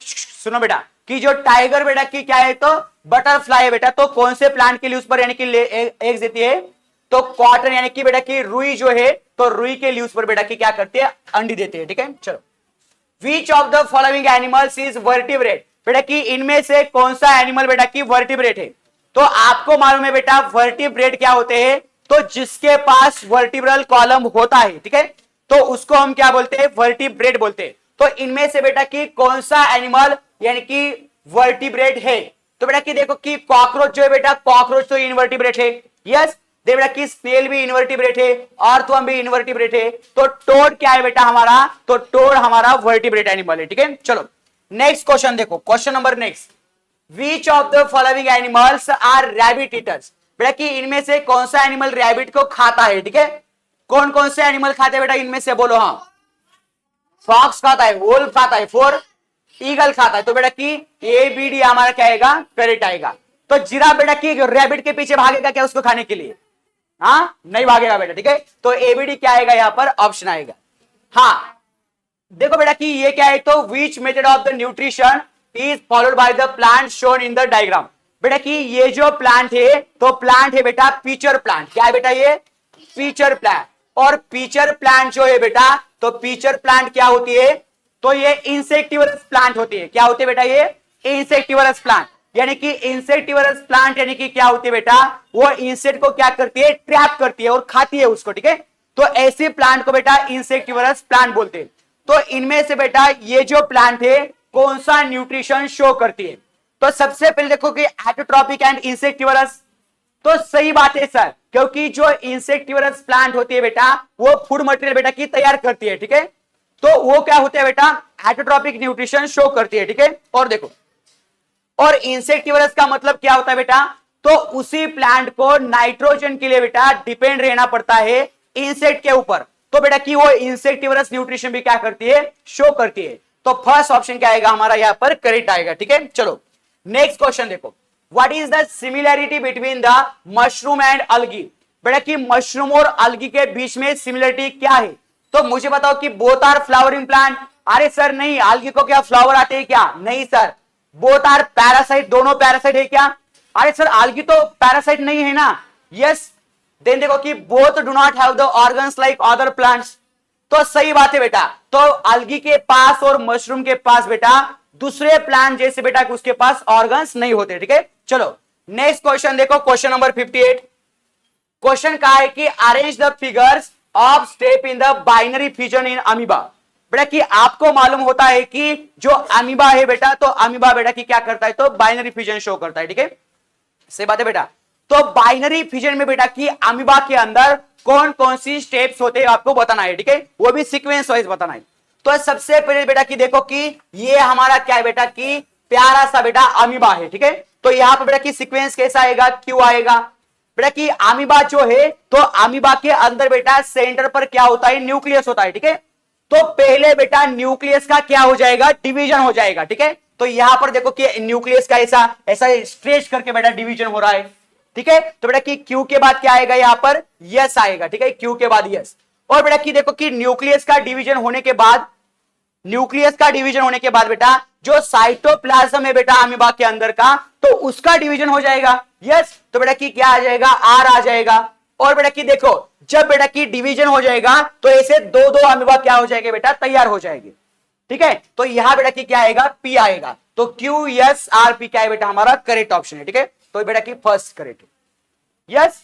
सुनो बेटा कि जो टाइगर बेटा की क्या है तो बटरफ्लाई है बेटा, तो कौन से प्लांट के लीव्स पर यानी कि एग्स देती है, तो कॉटन यानी कि बेटा की रुई जो है तो रुई के लीव्स पर बेटा की क्या करती है, अंडी देती है। ठीक है, चलो विच of the following animals is vertebrate. बेटा कि इनमें से कौन सा एनिमल बेटा की वर्टिब्रेट है, तो आपको मालूम है बेटा वर्टिब्रेट क्या होते हैं, तो जिसके पास वर्टिब्रल कॉलम होता है। ठीक है, तो उसको हम क्या बोलते हैं, वर्टिब्रेट बोलते हैं। तो इनमें से बेटा कि कौन सा एनिमल यानी कि वर्टिब्रेट है? तो बेटा कि देखो कि कॉकरोच जो है बेटा, कॉकरोच तो इनवर्टिब्रेट है। यस, देखो बेटा कि स्नेल भी इनवर्टिब्रेट है, अर्थवर्म भी इनवर्टिब्रेट है। तो टोड क्या है बेटा हमारा? तो टोड हमारा वर्टिब्रेट एनिमल है। ठीक है, चलो नेक्स्ट क्वेश्चन देखो, question number next, which of the following animals are rabbit eaters? बेटा कि इनमें से कौन सा एनिमल रैबिट को खाता है? ठीक है, कौन कौन से एनिमल खाते हैं बेटा इनमें से? बोलो। हाँ, फॉक्स खाता है, वोल्फ खाता है, फोर ईगल खाता है। तो बेटा कि ए बी डी हमारा क्या आएगा? करेक्ट आएगा। तो जिराफ बेटा कि रैबिट के पीछे भागेगा क्या उसको खाने के लिए? हाँ, नहीं भागेगा बेटा। ठीक है, तो एबीडी क्या आएगा यहाँ पर? ऑप्शन आएगा। हाँ, देखो बेटा कि ये क्या है? तो which method of the nutrition is followed by the plant shown in the diagram? बेटा कि ये जो प्लांट है, तो प्लांट है बेटा पीचर प्लांट। क्या है बेटा? ये पीचर प्लांट। और पीचर प्लांट जो है बेटा, तो पीचर प्लांट क्या होती है? तो ये इंसेक्टिवरस प्लांट होती है। क्या होती है बेटा? ये इंसेक्टिवरस प्लांट, यानी कि इंसेक्टिवरस प्लांट यानी कि क्या होती है बेटा? वो इंसेक्ट को क्या करती है? ट्रैप करती है और खाती है उसको। ठीक है, तो ऐसे प्लांट को बेटा इंसेक्टिवरस प्लांट बोलते हैं। तो इनमें से बेटा ये जो प्लांट है कौन सा न्यूट्रिशन शो करती है? तो सबसे पहले देखो कि एटोट्रॉपिक एंड इंसेक्टिवरस। तो सही बात है सर, क्योंकि जो इंसेक्टिवरस प्लांट होती है बेटा वो फूड मटेरियल बेटा की तैयार करती है। ठीक है, तो वो क्या होता है बेटा? एटोट्रॉपिक न्यूट्रिशन शो करती है। ठीक है, और देखो, और इंसेक्टिवरस का मतलब क्या होता है बेटा? तो उसी प्लांट को नाइट्रोजन के लिए बेटा डिपेंड रहना पड़ता है इंसेक्ट के ऊपर। तो बेटा कि वो इंसेक्टिवरस न्यूट्रिशन भी क्या करती है? शो करती है। तो फर्स्ट ऑप्शन क्या आएगा हमारा यहाँ पर? करेक्ट आएगा। ठीक है, चलो नेक्स्ट क्वेश्चन देखो, what is the similarity between the mushroom and algae? बेटा कि मशरूम और अलगी के बीच में सिमिलरिटी क्या है? तो मुझे बताओ कि बोथ आर फ्लावरिंग प्लांट। अरे सर नहीं, अलगी को क्या फ्लावर आते हैं क्या? नहीं सर। बोथ आर पैरासाइट, दोनों पैरासाइट है क्या? अरे सर अलगी तो पैरासाइट नहीं है ना। यस, देन देखो कि both do not have the organs like other plants. तो सही बात है बेटा, तो अलगी के पास और मशरूम के पास बेटा दूसरे प्लांट जैसे बेटा उसके पास ऑर्गन्स नहीं होते। ठीक है, चलो नेक्स्ट क्वेश्चन देखो, क्वेश्चन नंबर 58। क्वेश्चन क्या है कि arrange the figures of step in the binary fission in amoeba. बेटा कि आपको मालूम होता है कि जो अमीबा है बेटा, तो अमीबा बेटा की क्या करता है? तो बाइनरी फिजन शो करता है। ठीक है, सही बात है बेटा। तो बाइनरी फिजन में बेटा कि अमीबा के अंदर कौन कौन सी स्टेप्स होते हैं आपको बताना है। ठीक है, वो भी सीक्वेंस वाइज बताना है। तो सबसे पहले बेटा कि देखो कि ये हमारा क्या है बेटा कि प्यारा सा बेटा अमीबा है। ठीक है, तो यहाँ पे बेटा कि सीक्वेंस कैसा आएगा? क्यों आएगा? बेटा कि अमीबा जो है, तो अमीबा के अंदर बेटा सेंटर पर क्या होता है? न्यूक्लियस होता है। ठीक है, तो पहले बेटा न्यूक्लियस का क्या हो जाएगा? डिवीजन हो जाएगा। ठीक है, तो यहां पर देखो कि न्यूक्लियस का ऐसा ऐसा स्ट्रेच करके बेटा डिवीजन हो रहा है। ठीक है, तो बेटा कि क्यू के बाद क्या आएगा? यहां पर यस आएगा। ठीक है, क्यू के बाद यस। और बेटा कि देखो कि न्यूक्लियस का डिवीजन होने के बाद, न्यूक्लियस का डिवीजन होने के बाद बेटा जो साइटोप्लाज्म है बेटा अमीबा के अंदर का, तो उसका डिवीजन हो जाएगा। यस, तो बेटा कि क्या आ जाएगा? आर आ जाएगा। और बेटा कि देखो जब बेटा की डिवीजन हो जाएगा तो ऐसे दो दो अमीबा क्या हो जाएंगे बेटा? तैयार हो जाएंगे। ठीक है, तो यहां बेटा की क्या आएगा? पी आएगा। तो क्यू एस आर पी क्या है बेटा? हमारा करेक्ट ऑप्शन है। ठीक है, तो बेटा की फर्स्ट करेक्ट है। यस,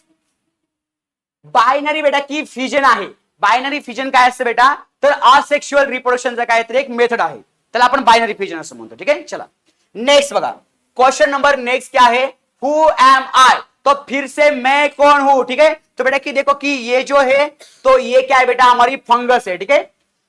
बायनरी बेटा की फिजन आहे। बायनरी फिजन काय असतं बेटा? तर असेक्शुअल रिप्रोडक्शनचा काय तर एक मेथड आहे, त्याला आपण बायनरी फिजन असं म्हणतो। ठीक आहे, चला नेक्स्ट बघा, क्वेश्चन नंबर नेक्स्ट क्या है? हु एम आई? तो फिर से मैं कौन हूं। ठीक है, तो बेटा कि देखो कि ये जो है, तो ये क्या है बेटा? हमारी फंगस है। ठीक है,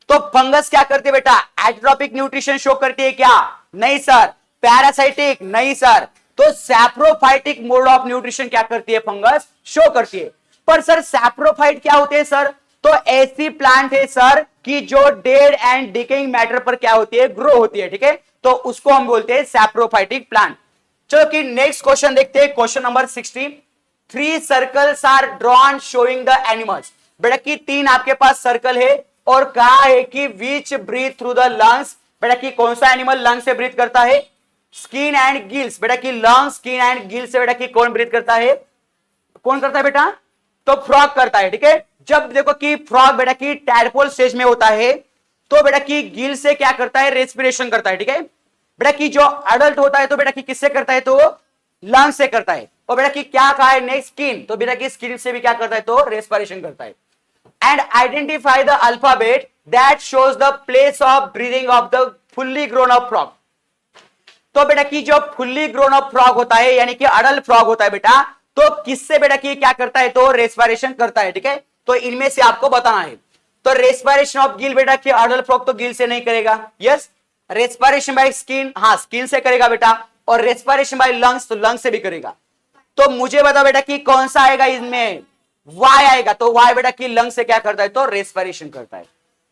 तो फंगस क्या करती है बेटा? एट्रोपिक न्यूट्रिशन शो करती है क्या? नहीं सर। पैरासाइटिक? नहीं सर। तो सैप्रोफाइटिक मोड ऑफ न्यूट्रिशन क्या करती है? फंगस शो करती है। पर सर सैप्रोफाइट क्या होते हैं सर? तो ऐसी प्लांट है सर कि जो डेड एंड डिकेइंग मैटर पर क्या होती है? ग्रो होती है। ठीक है, तो उसको हम बोलते हैं सैप्रोफाइटिक प्लांट। चलो कि नेक्स्ट क्वेश्चन देखते हैं, question number 60। 3 circles are drawn showing the animals. बेटा कि 3 आपके पास सर्कल है और कहा है कि विच ब्रीथ थ्रू द लंग्स। बेटा कि कौन सा एनिमल लंग से ब्रीथ करता है? Skin and gills. बेटा कि लंग, स्किन एंड गिल्स से बेटा कि कौन ब्रीथ करता है? कौन करता है बेटा? तो फ्रॉग करता है। ठीक है, जब देखो कि फ्रॉग बेटा की टैडपोल स्टेज में होता है, तो बेटा की गिल से क्या करता है? रेस्पिरेशन करता है। ठीक है, बेटा की जो अडल्ट होता है तो बेटा की किससे करता है? तो लंग से करता है। और बेटा की क्या कहा है? नेक्स्ट स्किन, तो बेटा की स्किन से भी क्या करता है? तो रेस्पिरेशन करता है। And identify the alphabet that shows the place of breathing of the fully grown up frog. तो बेटा की जो फुल्ली ग्रोन अप फ्रॉग होता है यानी कि अडल्ट फ्रॉग होता है बेटा, तो किससे बेटा की क्या करता है, तो रेस्पिरेशन करता है, ठीक है। तो इनमें से आपको बताना है। तो रेस्पिरेशन ऑफ गिल बेटा की अडल्ट फ्रॉग तो गिल से नहीं करेगा, यस। रेस्पिरेशन बाय स्किन, हाँ स्किन से करेगा बेटा, और रेस्पिरेशन बाय लंग्स तो लंग्स से भी करेगा। तो मुझे बता बेटा कि कौन सा आएगा इसमें, वाई आएगा। तो वाई बेटा की लंग से क्या करता है, तो रेस्पिरेशन करता है,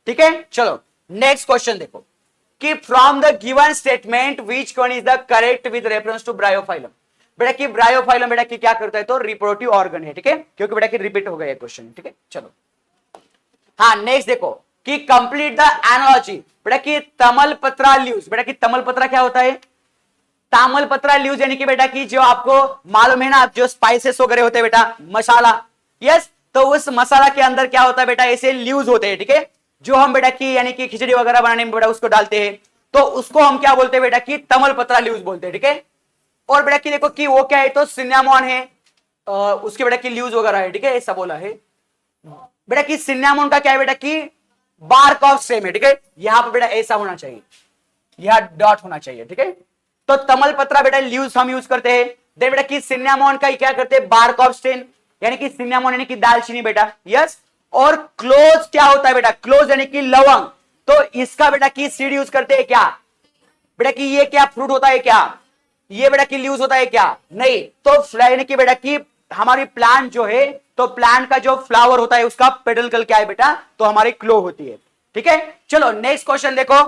ठीक है। चलो नेक्स्ट क्वेश्चन देखो कि from the given statement which one is the correct with reference to bryophyllum. बेटा की ब्रायोफाइलम बेटा की क्या करता है, तो रिप्रोडक्टिव ऑर्गन है, ठीक है, क्योंकि बेटा की रिपीट हो गया क्वेश्चन, ठीक है। चलो हाँ नेक्स्ट देखो कि कंप्लीट द एनालॉजी। बेटा की तमलपत्रा लीव्स, बेटा की तमलपत्रा क्या होता है, तामलपत्रा लीव्स यानी कि बेटा की जो आपको मालूम है ना, जो स्पाइसेस वगैरह होते हैं बेटा, मसाला, यस। तो उस मसाला के अंदर क्या होता है बेटा, ऐसे लीव्स होते हैं, ठीक है, जो हम बेटा की यानी कि खिचड़ी वगैरह बनाने में बेटा उसको डालते हैं, तो उसको हम क्या बोलते हैं बेटा की तमलपत्रा लीव्स बोलते हैं, ठीक है। और बेटा की देखो कि वो क्या है, तो सिन्नामोन है, उसके बेटा की लीव्स वगैरह है, ठीक है, ऐसा बोला है। बेटा की सिन्नामोन का क्या है बेटा की बार्क ऑफ स्टेम है, ठीक है। यहां पर बेटा ऐसा होना चाहिए, यह डॉट होना चाहिए, ठीक है। तो तमलपत्रा बेटा लीव्स हम यूज करते हैं। देन बेटा की सिन्नामोन का क्या करते हैं, बार्क ऑफ स्टेम यानी कि सिन्नामोन यानी कि दालचीनी बेटा, यस। और क्लोज क्या होता है बेटा, क्लोज यानी कि लवंग, तो इसका बेटा की सीड यूज करते हैं क्या, बेटा की ये क्या फ्रूट होता है क्या, ये बेटा की लीव्स होता है क्या, नहीं। तो यानी कि बेटा की हमारी प्लांट जो है, तो प्लांट का जो फ्लावर होता है उसका पेडल क्या है बेटा, तो हमारी क्लो होती है, ठीक है। चलो नेक्स्ट क्वेश्चन देखो,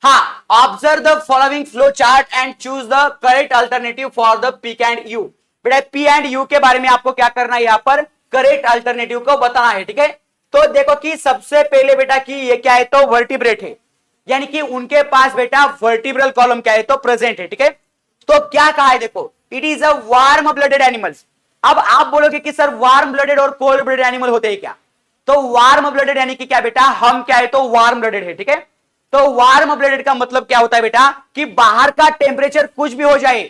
हाँ observe the following flow chart and choose the correct alternative for the P and you. बेटा पी एंड यू के बारे में आपको क्या करना है, यहां पर करेक्ट अल्टरनेटिव को बताना है, ठीक है। तो देखो कि सबसे पहले बेटा की ये क्या है, तो वर्टिब्रेट है, यानी कि उनके पास बेटा वर्टिब्रल कॉलम क्या है, तो प्रेजेंट है, ठीक है। तो क्या कहा है देखो, it is a warm blooded animals. अब आप बोलोगे कि सर वार्म ब्लडेड और कोल्ड ब्लडेड एनिमल होते हैं क्या, तो वार्म ब्लडेड यानी कि क्या बेटा, हम क्या है, तो वार्म ब्लडेड है, ठीक है। तो वार्म ब्लडेड का मतलब क्या होता है बेटा कि बाहर का टेम्परेचर कुछ भी हो जाए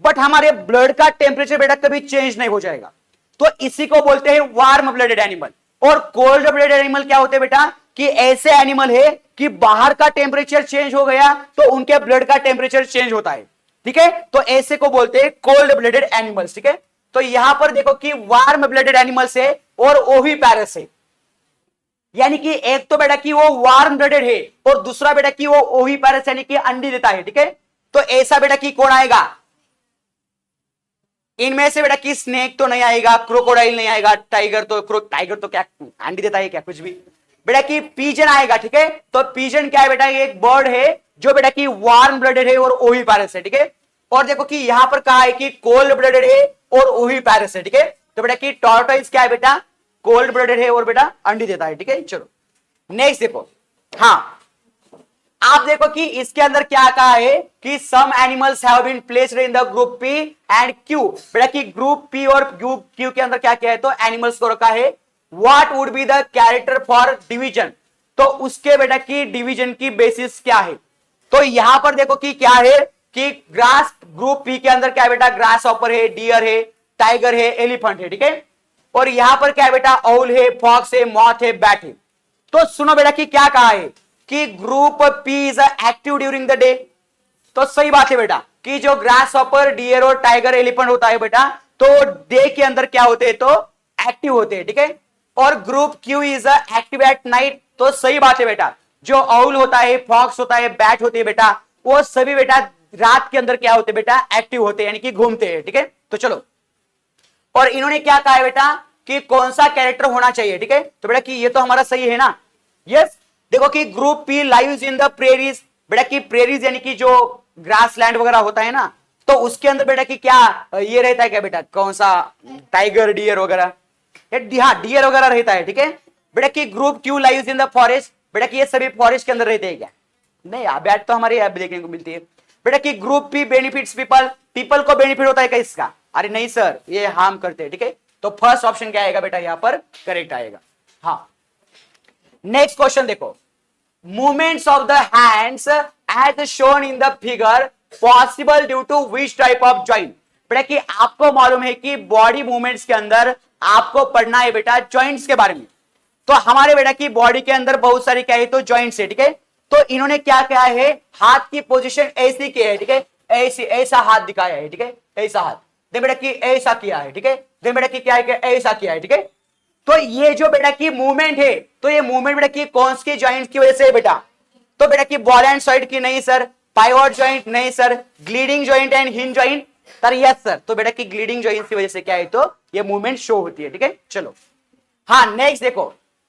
बट हमारे ब्लड का टेम्परेचर बेटा कभी चेंज नहीं हो जाएगा, तो इसी को बोलते हैं वार्म ब्लडेड एनिमल। और कोल्ड ब्लडेड एनिमल क्या होते हैं बेटा कि ऐसे एनिमल है कि बाहर का टेम्परेचर चेंज हो गया तो उनके ब्लड का टेम्परेचर चेंज होता है, ठीक है। तो ऐसे को बोलते हैं कोल्ड ब्लडेड एनिमल्स, ठीक है। तो यहां पर देखो कि वार्म ब्लडेड एनिमल्स है और ओविपैरस है, यानी कि एक तो बेटा कि वो वार्म ब्लडेड है और दूसरा बेटा कि वो ओविपैरस यानी कि अंडी देता है, ठीक है। तो ऐसा बेटा कि कौन आएगा, इनमें से बेटा कि स्नेक तो नहीं आएगा, क्रोकोडाइल नहीं आएगा, टाइगर तो क्या अंडी देता है क्या, कुछ भी। बेटा कि पीजन आएगा, ठीक है। तो पीजन क्या है बेटा, ये एक बर्ड है जो बेटा कि वार्म ब्लडेड है और ओविपैरस है, ठीक है। और देखो कि यहां पर कहा है कि कोल्ड ब्लडेड है और ओविपैरस है, ठीक है। तो बेटा कि टॉर्टोइज क्या है बेटा, कोल्ड ब्लडेड है और बेटा अंडी देता है, ठीक है। चलो नेक्स्ट देखो, हाँ आप देखो कि इसके अंदर क्या कहा है कि some animals have been placed in the group P and Q. बेटा कि ग्रुप पी और ग्रुप क्यू के अंदर क्या क्या है, तो एनिमल्स को रखा है। What would be the character for division, तो उसके बेटा की डिवीजन की बेसिस क्या है। तो यहां पर देखो कि क्या है कि ग्रास ग्रुप पी के अंदर क्या है बेटा, ग्रास ऑपर है, डियर है, टाइगर है, एलिफेंट है, ठीक है। और यहां पर क्या है बेटा, औल है, फॉक्स है, मॉथ है, बैट है। तो सुनो बेटा कि क्या कहा है कि group P is active during the day. तो सही बात है बेटा कि जो ग्रास ऑपर, डियर और टाइगर, एलिफेंट होता है बेटा, तो डे के अंदर क्या होते हैं, तो एक्टिव होते हैं, ठीक है। और group Q is active at night. तो सही बात है बेटा, जो औल होता है, फॉक्स होता है, बैट होती है बेटा, वो सभी बेटा रात के अंदर क्या होते हैं बेटा, एक्टिव होते हैं यानी कि घूमते हैं, ठीक है। तो चलो, और इन्होंने क्या कहा है बेटा कि कौन सा कैरेक्टर होना चाहिए, ठीक है। तो बेटा कि ये तो हमारा सही है ना, यस। देखो कि group P lives in the prairies. बेटा कि प्रेरीज यानी कि जो ग्रास लैंड वगैरह होता है ना, तो उसके अंदर बेटा कि क्या ये रहता है क्या बेटा, कौन सा, टाइगर, डियर वगैरह, हाँ डियर वगैरह रहता है, ठीक है। बेटा कि group Q lives in the forest. बेटा कि ये सभी फॉरेस्ट के अंदर रहते हैं क्या, नहीं, बैट तो हमारे यहाँ देखने को मिलती है। बेटा कि group P benefits people, people को बेनिफिट होता है क्या इसका, अरे नहीं सर ये हार्म करते हैं, ठीक है। तो फर्स्ट ऑप्शन क्या आएगा बेटा, यहां पर करेक्ट आएगा। हाँ नेक्स्ट क्वेश्चन देखो, movements of the hands as shown in the figure possible due to which type of joint. बेटा कि आपको मालूम है कि बॉडी मूवमेंट्स के अंदर आपको पढ़ना है बेटा जॉइंट्स के बारे में। तो हमारे बेटा की बॉडी के अंदर बहुत सारी क्या है तो जॉइंट्स है, ठीक है। तो इन्होंने क्या किया है, हाथ की पोजीशन ऐसी की है, ठीक है, ऐसी, ऐसा हाथ दिखाया है, ठीक है, ऐसा हाथ दे बेटा की ऐसा किया है, ठीक है, दे बेटा की क्या है कि ऐसा किया है, ठीक है। तो ये जो बेटा की मूवमेंट है, तो ये मूवमेंट बेटा की कौन सी जॉइंट की वजह से है बेटा, तो बेटा की बॉल एंड साइड की नहीं सर, पाइवोट जॉइंट नहीं sir, ग्लीडिंग joint and hinge joint sir, yes sir. तो बेटा की ग्लीडिंग जॉइंट की वजह से क्या है तो ये मूवमेंट शो होती है, ठीक है। चलो हाँ नेक्स्ट देखो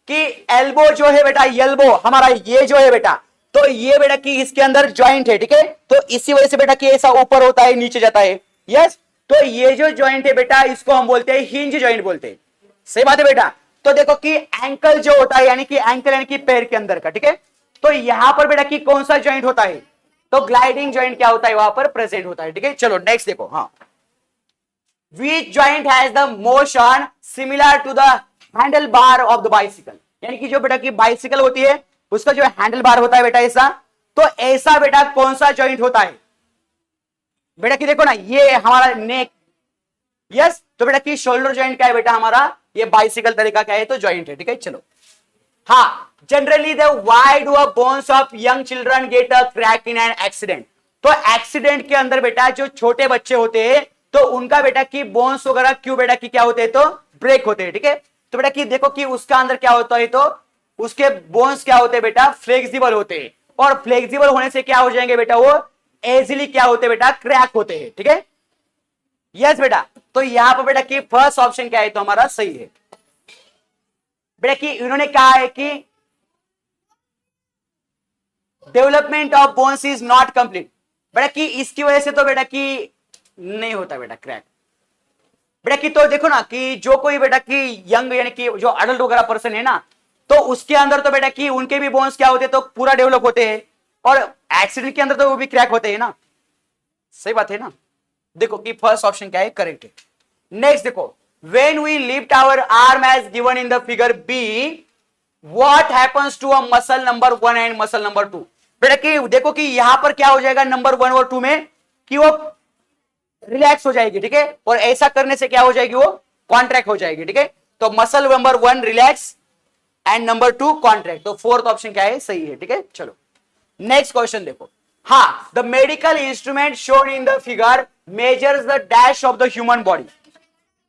कि एल्बो जो है बेटा, एल्बो हमारा ये जो है बेटा, तो ये बेटा की इसके अंदर जॉइंट है, ठीक है, तो इसी वजह से बेटा की ऐसा ऊपर होता है नीचे जाता है, यस। तो ये जो जॉइंट है बेटा इसको हम बोलते हैं हिंज जॉइंट बोलते हैं, सही बात है बेटा। तो देखो कि एंकल जो होता है यानी कि एंकल यानी कि पैर के अंदर का, ठीक है, तो यहां पर बेटा की कौन सा जॉइंट होता है, तो ग्लाइडिंग जॉइंट क्या होता है वहां पर प्रेजेंट होता है, ठीक है। चलो नेक्स्ट देखो, हाँ which joint has the motion similar to the handle bar of the bicycle, यानी कि जो बेटा की बाइसिकल होती है उसका जो हैंडल बार होता है बेटा ऐसा, तो ऐसा बेटा कौन सा जॉइंट होता है बेटा की, देखो ना ये हमारा नेक, यस। तो बेटा की शोल्डर जॉइंट क्या है बेटा हमारा, ये बाइसिकल तरीका क्या है तो जॉइंट है, ठीक है। चलो हाँ, generally the why do bones of young children get a crack in an accident, तो एक्सीडेंट के अंदर बेटा जो छोटे बच्चे होते हैं तो उनका बेटा की बोन्स वगैरह क्यों बेटा की क्या होते हैं तो ब्रेक होते हैं, ठीक है। तो बेटा की देखो कि उसका अंदर क्या होता है तो उसके बोन्स क्या होते हैं बेटा फ्लेक्सिबल होते हैं, और फ्लेक्सिबल होने से क्या हो जाएंगे बेटा वो इजीली क्या होते हैं बेटा क्रैक होते हैं, ठीक है, यस बेटा। तो यहां पर बेटा की फर्स्ट ऑप्शन क्या है तो हमारा सही है बेटा की, इन्होंने कहा है कि development of bones is not complete, बेटा की इसकी वजह से तो बेटा की नहीं होता बेटा क्रैक बेटा की। तो देखो ना कि जो कोई बेटा की यंग यानी कि जो अडल्ट वगैरह पर्सन है ना, तो उसके अंदर तो बेटा की उनके भी बोन्स क्या होते हैं तो पूरा डेवलप होते हैं, और एक्सीडेंट के अंदर तो वो भी क्रैक होते हैं ना, सही बात है ना। देखो कि फर्स्ट ऑप्शन क्या है करेक्ट है। नेक्स्ट देखो, when we lift our arm as given in the figure B, what happens to a muscle number 1 and muscle number 2, बेटा कि देखो कि यहां पर क्या हो जाएगा नंबर 1 और 2 में कि वो रिलैक्स हो जाएगी, ठीक है, और ऐसा करने से क्या हो जाएगी वो कॉन्ट्रैक्ट हो जाएगी, ठीक है। तो muscle number 1 relax and number 2 contract, तो फोर्थ ऑप्शन क्या है सही है, ठीक है। चलो नेक्स्ट क्वेश्चन देखो, हाँ the medical instrument shown in the figure measures the dash of the human body,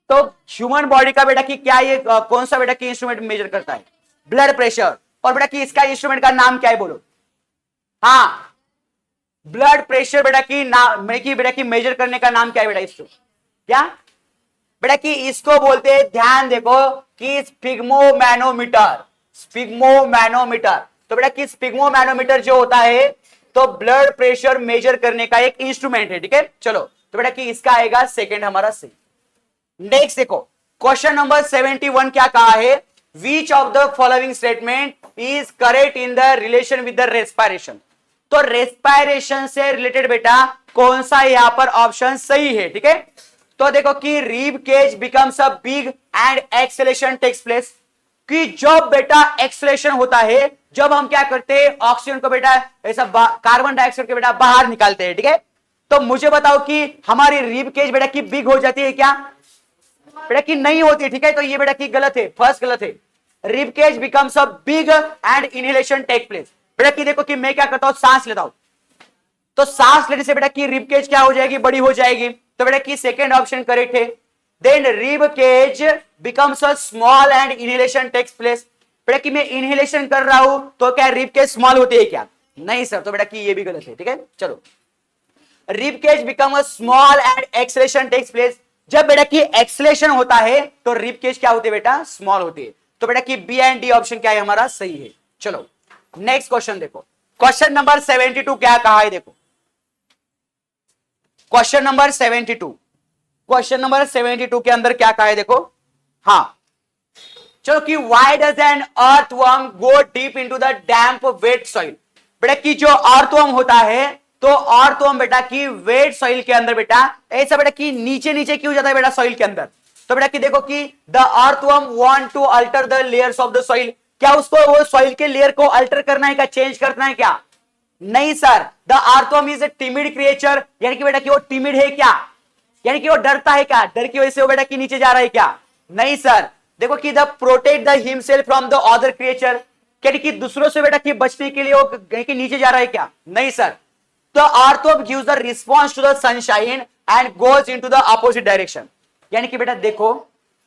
तो ह्यूमन बॉडी का बेटा की क्या ये कौन सा बेटा की इंस्ट्रूमेंट मेजर करता है, ब्लड प्रेशर, और बेटा की इसका इंस्ट्रूमेंट का नाम क्या है बोलो, हाँ ब्लड प्रेशर बेटा की नाम बेटा की मेजर करने का नाम क्या है बेटा इसको, क्या बेटा की इसको बोलते हैं, ध्यान देखो कि स्पिग्मोमैनोमीटर, स्पिग्मोमैनोमीटर, तो बेटा की स्पिग्मोमैनोमीटर जो होता है तो ब्लड प्रेशर मेजर करने का एक इंस्ट्रूमेंट है, ठीक है। चलो तो बेटा की इसका आएगा सेकंड हमारा सही। नेक्स्ट देखो क्वेश्चन नंबर 71 क्या कहा है, विच of the following statement is correct in the relation with the respiration, तो रेस्पिरेशन से रिलेटेड बेटा कौन सा यहां पर ऑप्शन सही है, ठीक है। तो देखो कि rib cage becomes a big and acceleration takes place, कि जब बेटा एक्सेलेरेशन होता है जब हम क्या करते हैं ऑक्सीजन को बेटा ऐसा कार्बन डाइऑक्साइड के बेटा बाहर निकालते हैं, ठीक है। तो मुझे बताओ कि हमारी रिब केज बेटा की बिग हो जाती है क्या, बेटा की नहीं होती, ठीक है। तो ये बेटा की गलत है, फर्स्ट गलत है, rib cage becomes a big and inhalation take place, बेटा की देखो कि मैं क्या करता हूं सांस लेता हूं, तो सांस लेने से बेटा की रिब केज क्या हो जाएगी बड़ी हो जाएगी, तो बेटा की सेकंड ऑप्शन करेक्ट है। Then rib cage becomes a small and inhalation takes place, बेटा कि मैं इनहेलेशन कर रहा हूं तो क्या रिब केज स्मॉल होती है क्या, नहीं सर, तो बेटा कि ये भी गलत है, ठीक है। चलो rib cage become a small and acceleration takes place, जब बेटा की एक्सेलेरेशन होता है तो रिब केज क्या होती है बेटा स्मॉल होती है, तो बेटा की बी एंड डी ऑप्शन क्या है हमारा सही है। चलो नेक्स्ट क्वेश्चन देखो, क्वेश्चन नंबर 72 क्या कहा है, देखो क्वेश्चन नंबर 72, क्वेश्चन नंबर 72 के अंदर क्या कहा है देखो, हाँ चलो कि why does N earthworm go deep into the damp wait soil, बेटा की जो अर्थवर्म होता है तो अर्थवर्म बेटा की वेट सॉइल के अंदर बेटा ऐसा बेटा की नीचे नीचे क्यों जाता है बेटा सॉइल के अंदर, तो बेटा की देखो कि the earthworm want to alter the layers of the soil, क्या उसको वो सॉइल के लेयर को अल्टर करना है क्या, चेंज करना है क्या, नहीं sir, the earthworm is a timid creature, यानी कि बेटा कि वो टिमिड है क्या, यानी कि वो डरता है क्या, डर की वजह से वो बेटा की नीचे जा रहा है क्या, नहीं सर, देखो कि the protect the himself from the other creature, यानी कि दूसरों से बेटा कि बचने के लिए वो कहीं के नीचे जा रहा है क्या? नहीं सर। तो earthworm gives the response to the sunshine and goes into the opposite direction, यानी कि बेटा देखो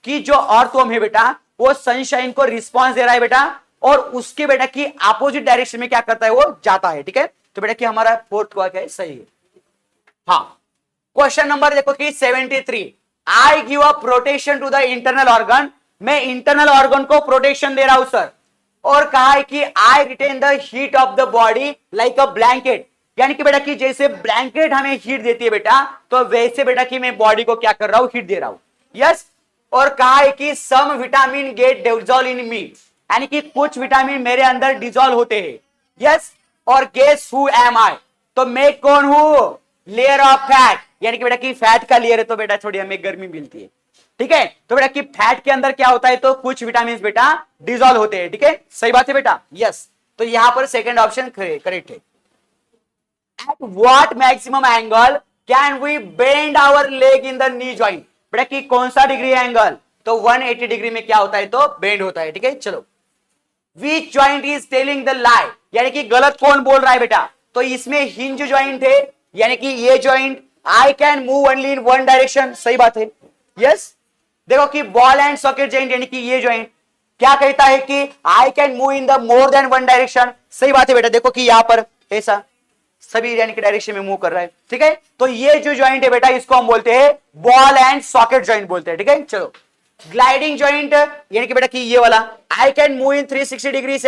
कि जो अर्थवर्म है बेटा वो सनशाइन को रिस्पॉन्स दे रहा है बेटा, और उसके बेटा की अपोजिट डायरेक्शन में क्या करता है, वो जाता है। ठीक है, तो बेटा कि हमारा फोर्थ क्या है, सही है। हाँ, क्वेश्चन नंबर देखो कि 73, I give a protection to the internal organ, मैं इंटरनल ऑर्गन को प्रोटेक्शन दे रहा हूं सर, और कहा है कि I retain the heat of the body like a blanket, यानी कि बेटा कि जैसे ब्लैंकेट हमें हीट देती है बेटा, तो वैसे बेटा कि मैं बॉडी को क्या कर रहा हूं, हीट दे रहा हूं। यस, और कहा है कि सम विटामिन गेट डिसॉल्व इन मी, यानी कि कुछ विटामिन मेरे अंदर डिसॉल्व होते हैं। यस, और गेस हु एम आई, तो मैं कौन हूं, लेयर ऑफ फैट, यानी कि बेटा कि फैट का लेयर है तो बेटा थोड़ी हमें गर्मी मिलती है। ठीक है, तो बेटा कि फैट के अंदर क्या होता है, तो कुछ विटामिन बेटा डिसॉल्व होते हैं। ठीक है, सही बात है बेटा। यस, तो यहां पर सेकंड ऑप्शन करेक्ट है। At what maximum angle can we bend our leg in the knee joint, बेटा कि कौन सा डिग्री एंगल, तो 180 डिग्री में क्या होता है, तो बेंड होता है। ठीक है, चलो, which joint is telling the lie, यानी कि गलत कौन बोल रहा है बेटा, तो इसमें हिंज जॉइंट है, यानी कि ये joint I can move only in one direction, सही बात है। यस, देखो कि बॉल एंड सॉकेट जॉइंट, यानी कि ये जॉइंट क्या कहता है कि I can move in the more than one direction, सही बात है बेटा। देखो कि यहां पर ऐसा सभी यानी कि डायरेक्शन में मूव कर रहा है। ठीक है, तो ये जो जॉइंट है बेटा इसको हम बोलते हैं बॉल एंड सॉकेट जॉइंट बोलते हैं। ठीक है, चलो, ग्लाइडिंग जॉइंट, यानी कि बेटा कि ये वाला I can move in 360 degree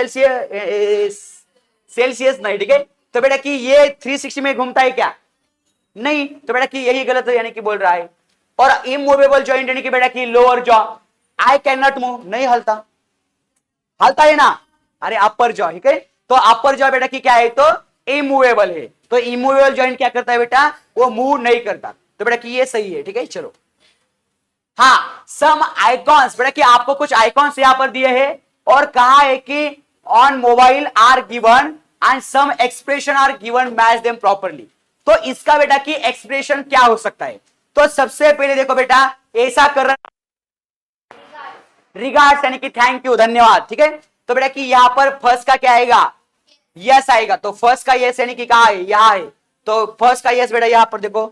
Celsius नहीं। ठीक है, तो बेटा कि ये 360 में घूमता है क्या, नहीं, तो बेटा कि यही गलत है, यानी कि बोल रहा है। और इमूवेबल जॉइंट, यानी कि बेटा कि lower jaw, I can not move, नहीं हलता, हलता है ना, अरे अपर जॉ। ठीक है, तो अपर जॉ बेटा कि क्या है, तो इमूवेबल है, तो इमूवेबल जॉइंट क्या करता है बेटा, वो मूव नहीं करता, तो बेटा कि ये सही है। ठीक है, चलो, हाँ, सम आइकॉन्स, बेटा कि आपको कुछ आइकॉन्स यहां पर दिए हैं, और कहा है कि on mobile are given and some expression are given, match them properly, तो इसका बेटा कि एक्सप्रेशन क्या हो सकता है, तो सबसे पहले देखो बेटा ऐसा कर रहा, रिगार्ड्स यानी कि थैंक यू, धन्यवाद। ठीक है, तो बेटा कि यहां पर फर्स्ट का क्या आएगा, यस आएगा, तो फर्स्ट का यस यानी कि कहा है, यहां है, तो फर्स्ट का यस बेटा यहां पर देखो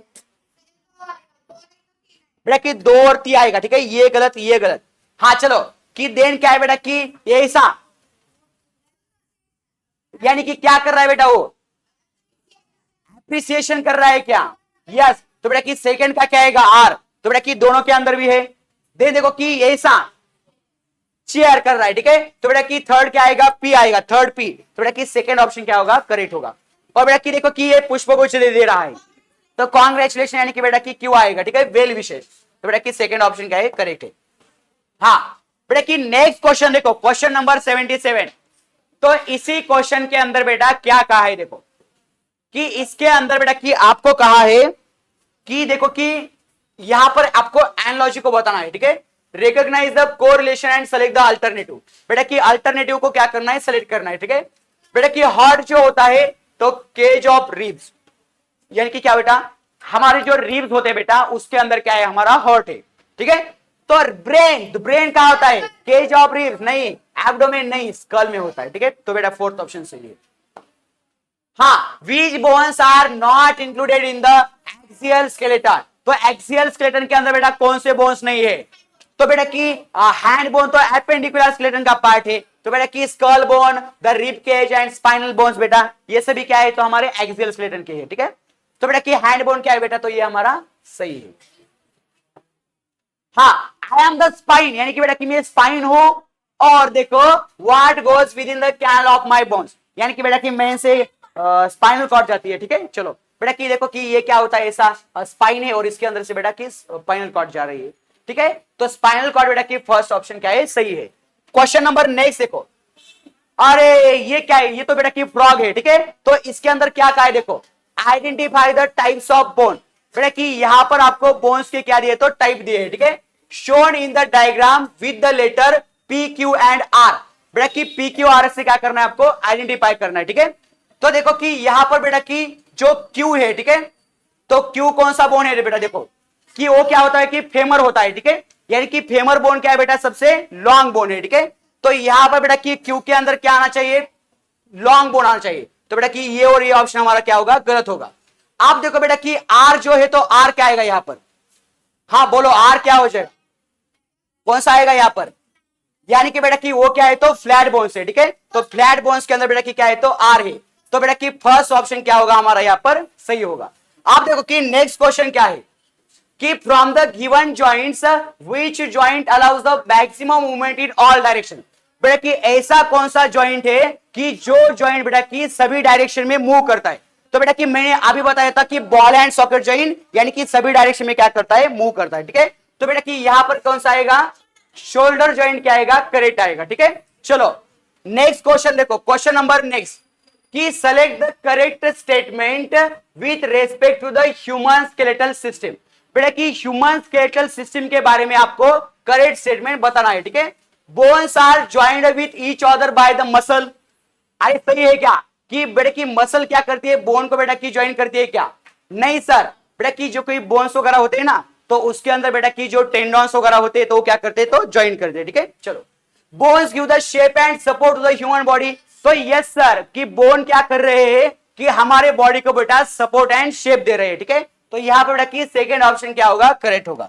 बेटा कि 2 और 3 आएगा। ठीक है, ये गलत, ये गलत। हाँ चलो, कि देन क्या है बेटा कि ऐसा, यानी कि क्या कर रहा है बेटा, वो अप्रिसिएशन कर रहा है क्या, यस, तो बेटा कि सेकंड का क्या आएगा, आर, तो बेटा कि दोनों के अंदर भी है। देन देखो कि ऐसा चेयर कर रहा है। ठीक है, तो बेटा कि थर्ड क्या आएगा, पी आएगा, थर्ड पी, तो बेटा कि सेकंड ऑप्शन क्या होगा, करेक्ट होगा। और बेटा कि देखो कि ये पुष्पगुच्छ दे रहा है, तो कॉन्ग्रेचुलेशन, यानी कि बेटा कि क्यों आएगा। ठीक है, वेल विशेष, तो बेटा कि सेकंड ऑप्शन क्या है, करेक्ट है। हाँ बेटा कि नेक्स्ट क्वेश्चन देखो, क्वेश्चन नंबर 77, तो इसी क्वेश्चन के अंदर बेटा क्या कहा है, देखो कि इसके अंदर बेटा कि आपको कहा है कि देखो कि यहां पर आपको एनालॉजी को बताना है। ठीक है, recognize the correlation and select the alternative, बेटा कि अल्टरनेटिव को क्या करना है, सेलेक्ट करना है। ठीक है, बेटा कि हार्ट जो होता है तो केज ऑफ रिब्स, यानी कि क्या बेटा, हमारे जो रिब्स होते हैं बेटा उसके अंदर क्या है, हमारा हार्ट है। ठीक है, तो ब्रेन कहां होता है, केज ऑफ रिब्स नहीं, एब्डोमेन नहीं, स्कल में होता है। ठीक है, तो बेटा फोर्थ ऑप्शन सही है। हाँ, which bones are not included in the axial skeleton, तो एक्सियल स्केलेटन के अंदर बेटा कौन से बोन्स नहीं है, तो बेटा कि हैंड बोन तो एपेंडिकुलर स्केलेटन का पार्ट है, तो बेटा कि skull bone, the rib cage and spinal bones बेटा ये सभी क्या है, तो हमारे एक्सियल स्केलेटन के है। ठीक है, तो बेटा कि हैंड बोन क्या है बेटा, तो ये हमारा सही है। हाँ, आई एम द स्पाइन, यानी कि बेटा कि मैं स्पाइन हूं, और देखो what goes within the canal of my bones, यानी कि बेटा कि मेन से स्पाइनल कॉर्ड जाती है। ठीक है, चलो बेटा कि देखो कि ये क्या होता है, ऐसा स्पाइन है और इसके अंदर से बेटा कि स्पाइनल कॉर्ड जा रही है। ठीक है, तो स्पाइनल कॉर्ड बेटा कि फर्स्ट ऑप्शन क्या है, सही है। क्वेश्चन नंबर नेक्स्ट देखो, अरे ये क्या है, ये तो बेटा कि फ्रॉग है। ठीक है, तो इसके अंदर क्या कहा है, देखो identify the types of bone, बेटा कि यहां पर आपको बोन्स के क्या दिए, तो टाइप दिए है। ठीक है, shown in the diagram with the letter P Q and R, बेटा कि पी क्यू आर से क्या करना है, आपको आइडेंटिफाई करना है। ठीक है, तो देखो कि यहां पर बेटा कि जो क्यू है, ठीक है, तो क्यू कौन सा बोन है बेटा, देखो कि वो क्या होता है कि फेमर होता है। ठीक है, यानी कि फेमर बोन क्या है बेटा, सबसे लॉन्ग बोन है, ठीक है। तो यहां पर बेटा कि क्यू के अंदर क्या आना चाहिए, लॉन्ग बोन आना चाहिए। तो बेटा कि ये और ये ऑप्शन हमारा क्या होगा, गलत होगा। आप देखो बेटा कि आर जो है, तो आर क्या आएगा यहां पर, हाँ बोलो आर क्या हो जाए, कौन सा आएगा यहां पर, यानी कि बेटा कि वो क्या है, तो फ्लैट बोन्स है, ठीक है। तो फ्लैट बोन्स के अंदर बेटा कि क्या है, तो आर है। तो बेटा कि फर्स्ट ऑप्शन क्या होगा हमारा यहां पर सही होगा। आप देखो कि नेक्स्ट क्वेश्चन क्या है कि from the given joints which joint allows the maximum movement in all direction. बेटा कि ऐसा कौन सा जॉइंट है कि जो जॉइंट बेटा कि सभी डायरेक्शन में मूव करता है। तो बेटा कि मैंने अभी बताया था कि बॉल एंड सॉकेट जॉइंट यानी कि सभी डायरेक्शन में क्या करता है, मूव करता है, ठीक है। तो बेटा कि यहां पर कौन सा आएगा, शोल्डर जॉइंट क्या आएगा, करेक्ट आएगा, ठीक है। चलो नेक्स्ट क्वेश्चन देखो, क्वेश्चन नंबर नेक्स्ट कि select the correct statement with respect to the human skeletal system. बेटा कि ह्यूमन स्केलेटल सिस्टम के बारे में आपको करेक्ट स्टेटमेंट बताना है, ठीक है। Bones are joined with each other by the muscle. अरे सही है क्या कि बेटा की मसल क्या करती है, बोन को बेटा की ज्वाइन करती है क्या, नहीं सर। बेटा की जो कोई बोन्स वगैरह होते हैं ना, तो उसके अंदर बेटा की जो टेंडॉन्स वगैरह होते हैं तो क्या करते हैं, तो ज्वाइन करते हैं, ठीक है। चलो bones give the shape and support to the human body. तो यस सर कि बोन क्या कर रहे हैं कि हमारे बॉडी को बेटा सपोर्ट एंड शेप दे रहे हैं, ठीक है। तो यहां पर बेटा की सेकंड ऑप्शन क्या होगा, करेक्ट होगा।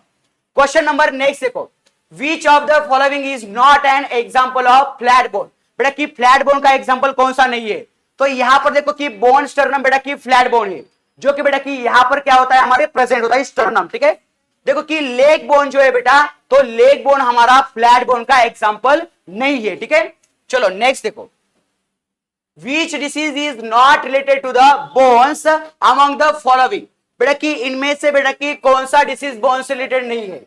क्वेश्चन नंबर नेक्स्ट देखो, विच of the following is not an example of flat bone. बेटा की फ्लैट बोन का एग्जांपल कौन सा नहीं है। तो यहां पर देखो कि बोन स्टर्नम बेटा की फ्लैट बोन है, जो कि बेटा की यहां पर क्या होता है, हमारे प्रेजेंट होता है स्टर्नम, ठीक है। देखो कि लेग बोन जो है बेटा, तो लेग बोन हमारा फ्लैट बोन का एग्जांपल नहीं है, ठीक है। चलो नेक्स्ट देखो, Which disease is not related to the bones among the following। बेटा की इनमें से बेटा की कौन सा डिसीज बोन से रिलेटेड नहीं है।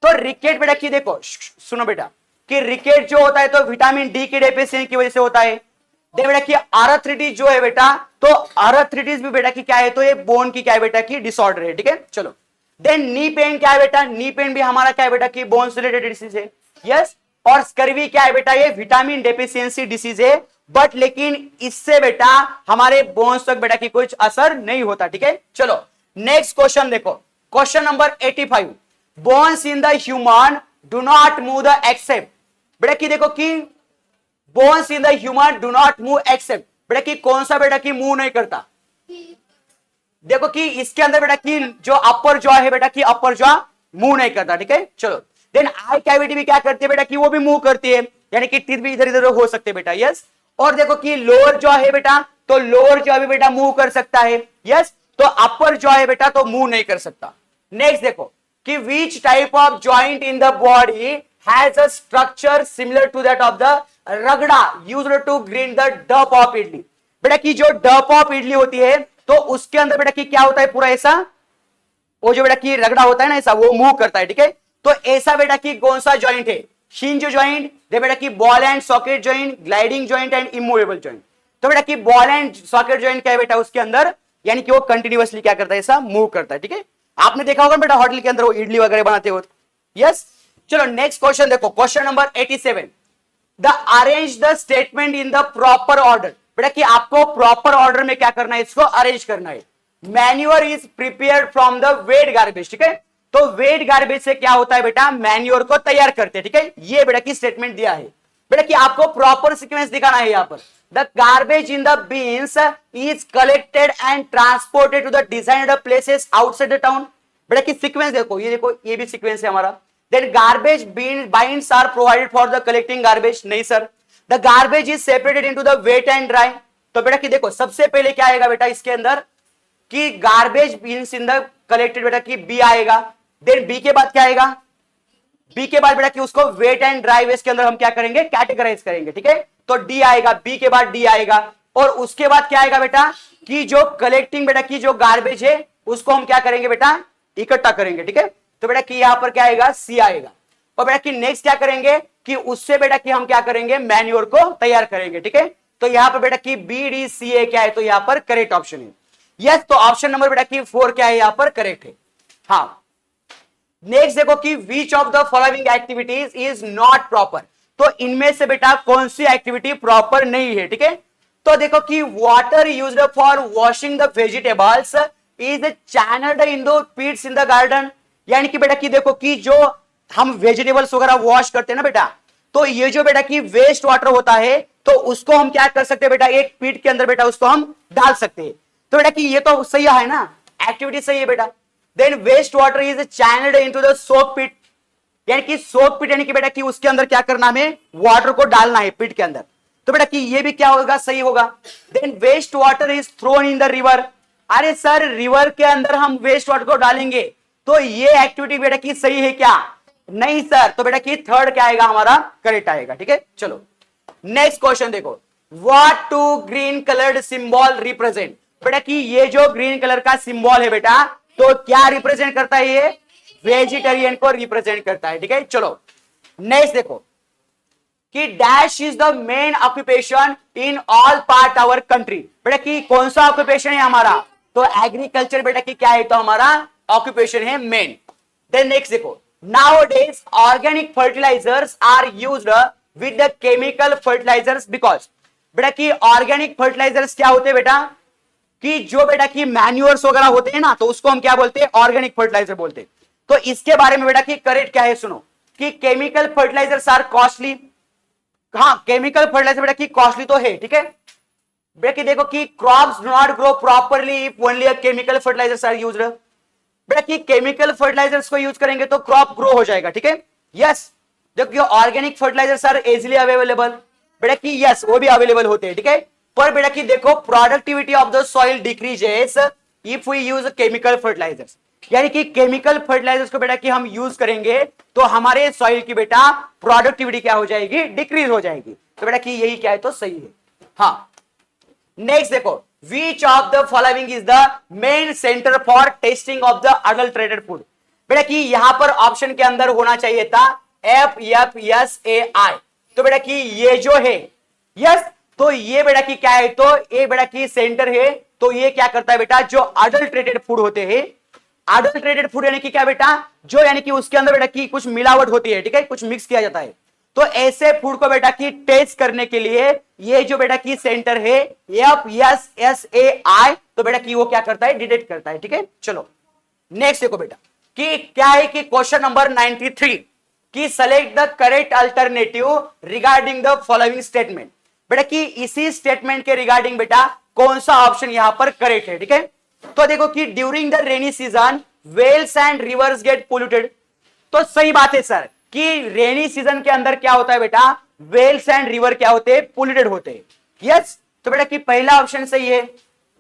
तो रिकेट बेटा की देखो सुनो बेटा कि रिकेट जो होता है तो विटामिन डी की डेफिशिएंसी की वजह से होता है। देखो बेटा कि आर्थराइटिस जो है बेटा, तो आर्थराइटिस भी बेटा की क्या है, तो ये बोन की क्या है बेटा की डिसऑर्डर है, ठीक है। चलो देन नी पेन क्या है बेटा, नी पेन भी हमारा क्या है बेटा की बोन से रिलेटेड डिसीज है, यस। और स्कर्वी क्या है बेटा, ये विटामिन डेफिशिएंसी डिसीज है, बट लेकिन इससे बेटा हमारे बोन्स तक बेटा की कुछ असर नहीं होता, ठीक है। चलो नेक्स्ट क्वेश्चन देखो, question number 85, bones in the human do not move the except. बेटा की देखो कि bones in the human do not move except, बेटा की कौन सा बेटा की मूव नहीं करता। देखो कि इसके अंदर बेटा की जो अपर जॉ है बेटा की अपर जॉ मूव नहीं करता, ठीक है। चलो देन आई कैविटी भी क्या करती है बेटा की, वो भी मूव करती है, यानी कि टीथ भी इधर इधर हो सकते हैं बेटा, यस। और देखो कि लोअर जॉ है बेटा, तो लोअर जॉ भी बेटा मूव कर सकता है, यस। तो अपर जॉ है बेटा, तो मूव नहीं कर सकता। नेक्स्ट देखो कि which type of joint in the body has a structure similar to that of the ragda used to grind the डप ऑफ इडली। बेटा की जो डप ऑफ इडली होती है, तो उसके अंदर बेटा की क्या होता है, पूरा ऐसा वो जो बेटा की रगड़ा होता है ना, ऐसा वो मूव करता है, ठीक है। तो ऐसा बेटा की कौन सा जॉइंट है, हिंज जॉइंट, बेटा की ball and socket joint, gliding joint and immovable joint. तो बेटा की बॉल एंड सॉकेट जॉइंट क्या है बेटा, उसके अंदर यानी कि वो कंटिन्यूअसली क्या करता है, ऐसा मूव करता है, ठीक है। आपने देखा होगा बेटा होटल के अंदर वो इडली वगैरह बनाते हो, यस। चलो नेक्स्ट क्वेश्चन देखो, question number 87, the arrange the statement in the proper order. बेटा कि आपको प्रॉपर ऑर्डर में क्या करना है, इसको अरेंज करना है। Manure is prepared from the wet garbage, ठीक है। तो वेट गार्बेज से क्या होता है बेटा, मैन्योर को तैयार करते हैं, ठीक है। ये बेटा की स्टेटमेंट दिया है। बेटा कि आपको प्रॉपर सीक्वेंस दिखाना है यहां पर, the garbage in the bins is collected and transported to the designed places outside the town. बेटा की सीक्वेंस देखो, ये देखो ये भी सीक्वेंस है हमारा। Then garbage bins are provided for the collecting garbage, नहीं sir. The garbage is separated into the wet and dry. तो बेटा कि देखो सबसे पहले क्या आएगा बेटा इसके अंदर कि garbage beans in the collected बेटा की बी आएगा। देन बी के बाद क्या आएगा, बी के बाद बेटा कि उसको वेट एंड ड्राई वेस्ट के अंदर हम क्या करेंगे, कैटेगराइज करेंगे, ठीक है। तो डी आएगा, बी के बाद डी आएगा, और उसके बाद क्या आएगा बेटा कि जो कलेक्टिंग बेटा की जो गार्बेज है उसको हम क्या करेंगे बेटा, इकट्ठा करेंगे, ठीक है। तो बेटा कि यहां पर क्या आएगा, सी आएगा। और बेटा कि नेक्स्ट क्या करेंगे कि उससे बेटा कि हम क्या करेंगे, मैन्योर को तैयार करेंगे, ठीक है। तो यहां पर बेटा कि बी डी सी ए क्या है, तो यहां पर करेक्ट ऑप्शन है, यस। तो ऑप्शन नंबर बेटा कि 4 क्या है, यहां पर करेक्ट है, हाँ। नेक्स्ट देखो कि which of the following activities is not proper. तो इनमें से बेटा कौन सी एक्टिविटी प्रॉपर नहीं है, ठीक है। तो देखो कि water used for washing the vegetables is channelled in the pits in the garden. यानी कि बेटा कि देखो कि जो हम वेजिटेबल्स वगैरह वॉश करते हैं ना बेटा, तो ये जो बेटा की वेस्ट वाटर होता है तो उसको हम क्या कर सकते हैं बेटा, एक पिट के अंदर बेटा उसको हम डाल सकते हैं। तो बेटा कि ये तो सही है ना, एक्टिविटी सही है बेटा। Then waste water is channelled into the soak pit, यानी कि सोक पिट यानी कि बेटा कि उसके अंदर क्या करना, हमें वाटर को डालना है पिट के अंदर। तो बेटा कि ये भी क्या होगा, सही होगा। Then waste water is thrown in the river, अरे सर रिवर के अंदर हम वेस्ट वाटर को डालेंगे, तो ये एक्टिविटी बेटा की सही है क्या, नहीं सर। तो बेटा कि थर्ड क्या आएगा हमारा, करेक्ट आएगा। ठीक है, चलो नेक्स्ट क्वेश्चन देखो, what two green coloured symbol represent, बेटा कि ये जो ग्रीन कलर का सिंबल है बेटा, तो क्या रिप्रेजेंट करता है, ये वेजिटेरियन को रिप्रेजेंट करता है। ठीक है, चलो नेक्स्ट देखो कि dash is the main occupation in all part our country, बेटा कि कौन सा ऑक्यूपेशन है हमारा, तो एग्रीकल्चर बेटा कि क्या है, तो हमारा ऑक्यूपेशन है मेन। देन नेक्स्ट देखो, nowadays organic fertilizers are used with the chemical fertilizers because, बेटा कि ऑर्गेनिक फर्टिलाइजर्स क्या होते हैं बेटा, कि जो बेटा कि मैन्यूअर्स वगैरह होते हैं ना, तो उसको हम क्या बोलते हैं, ऑर्गेनिक फर्टिलाइजर बोलते हैं। तो इसके बारे में बेटा कि करेक्ट क्या है, सुनो कि केमिकल फर्टिलाइजर्स आर कॉस्टली, हाँ केमिकल फर्टिलाइजर बेटा कि कॉस्टली तो है। ठीक है बेटा कि देखो कि crops do not grow properly if only chemical fertilizers are used, बेटा कि केमिकल फर्टिलाइजर्स को यूज करेंगे तो क्रॉप ग्रो हो जाएगा। ठीक है, यस। देखिए organic fertilizers are easily available, बेटा कि यस वो भी अवेलेबल होते हैं। ठीक है, पर बेटा कि देखो productivity of the soil decreases if we use chemical fertilizers, यानी कि केमिकल फर्टिलाइजर्स को बेटा कि हम यूज करेंगे तो हमारे सॉइल की बेटा प्रोडक्टिविटी क्या हो जाएगी, डिक्रीज हो जाएगी। तो बेटा कि यही क्या है, तो सही है। हाँ नेक्स्ट देखो, which of the following is the main center for testing of the adulterated food, बेटा कि यहां पर ऑप्शन के अंदर होना चाहिए था FFSAI, तो बेटा कि ये जो है यस, तो ये बेटा कि क्या है, तो ये बेटा कि सेंटर है, तो ये क्या करता है बेटा, जो अडल्ट्रेटेड फूड होते हैं, अडल्ट्रेटेड फूड यानी कि क्या बेटा, जो यानी कि उसके अंदर बेटा कि कुछ मिलावट होती है। ठीक है, कुछ मिक्स किया जाता है, तो ऐसे फूड को बेटा की टेस्ट करने के लिए ये जो बेटा की सेंटर है FFSAI, तो बेटा की वो क्या करता है, डिटेक्ट करता है। ठीक है, चलो नेक्स्ट देखो बेटा कि क्या है कि क्वेश्चन नंबर 93 कि select the correct alternative regarding the following statement, बेटा कि इसी स्टेटमेंट के रिगार्डिंग बेटा कौन सा ऑप्शन यहां पर करेक्ट है। ठीक है, तो देखो कि during the rainy season wells and rivers get polluted, तो सही बात है सर कि रेनी सीजन के अंदर क्या होता है बेटा, वेल्स एंड रिवर क्या होते हैं, पोल्यूटेड होते हैं। यस, तो बेटा कि पहला ऑप्शन सही है,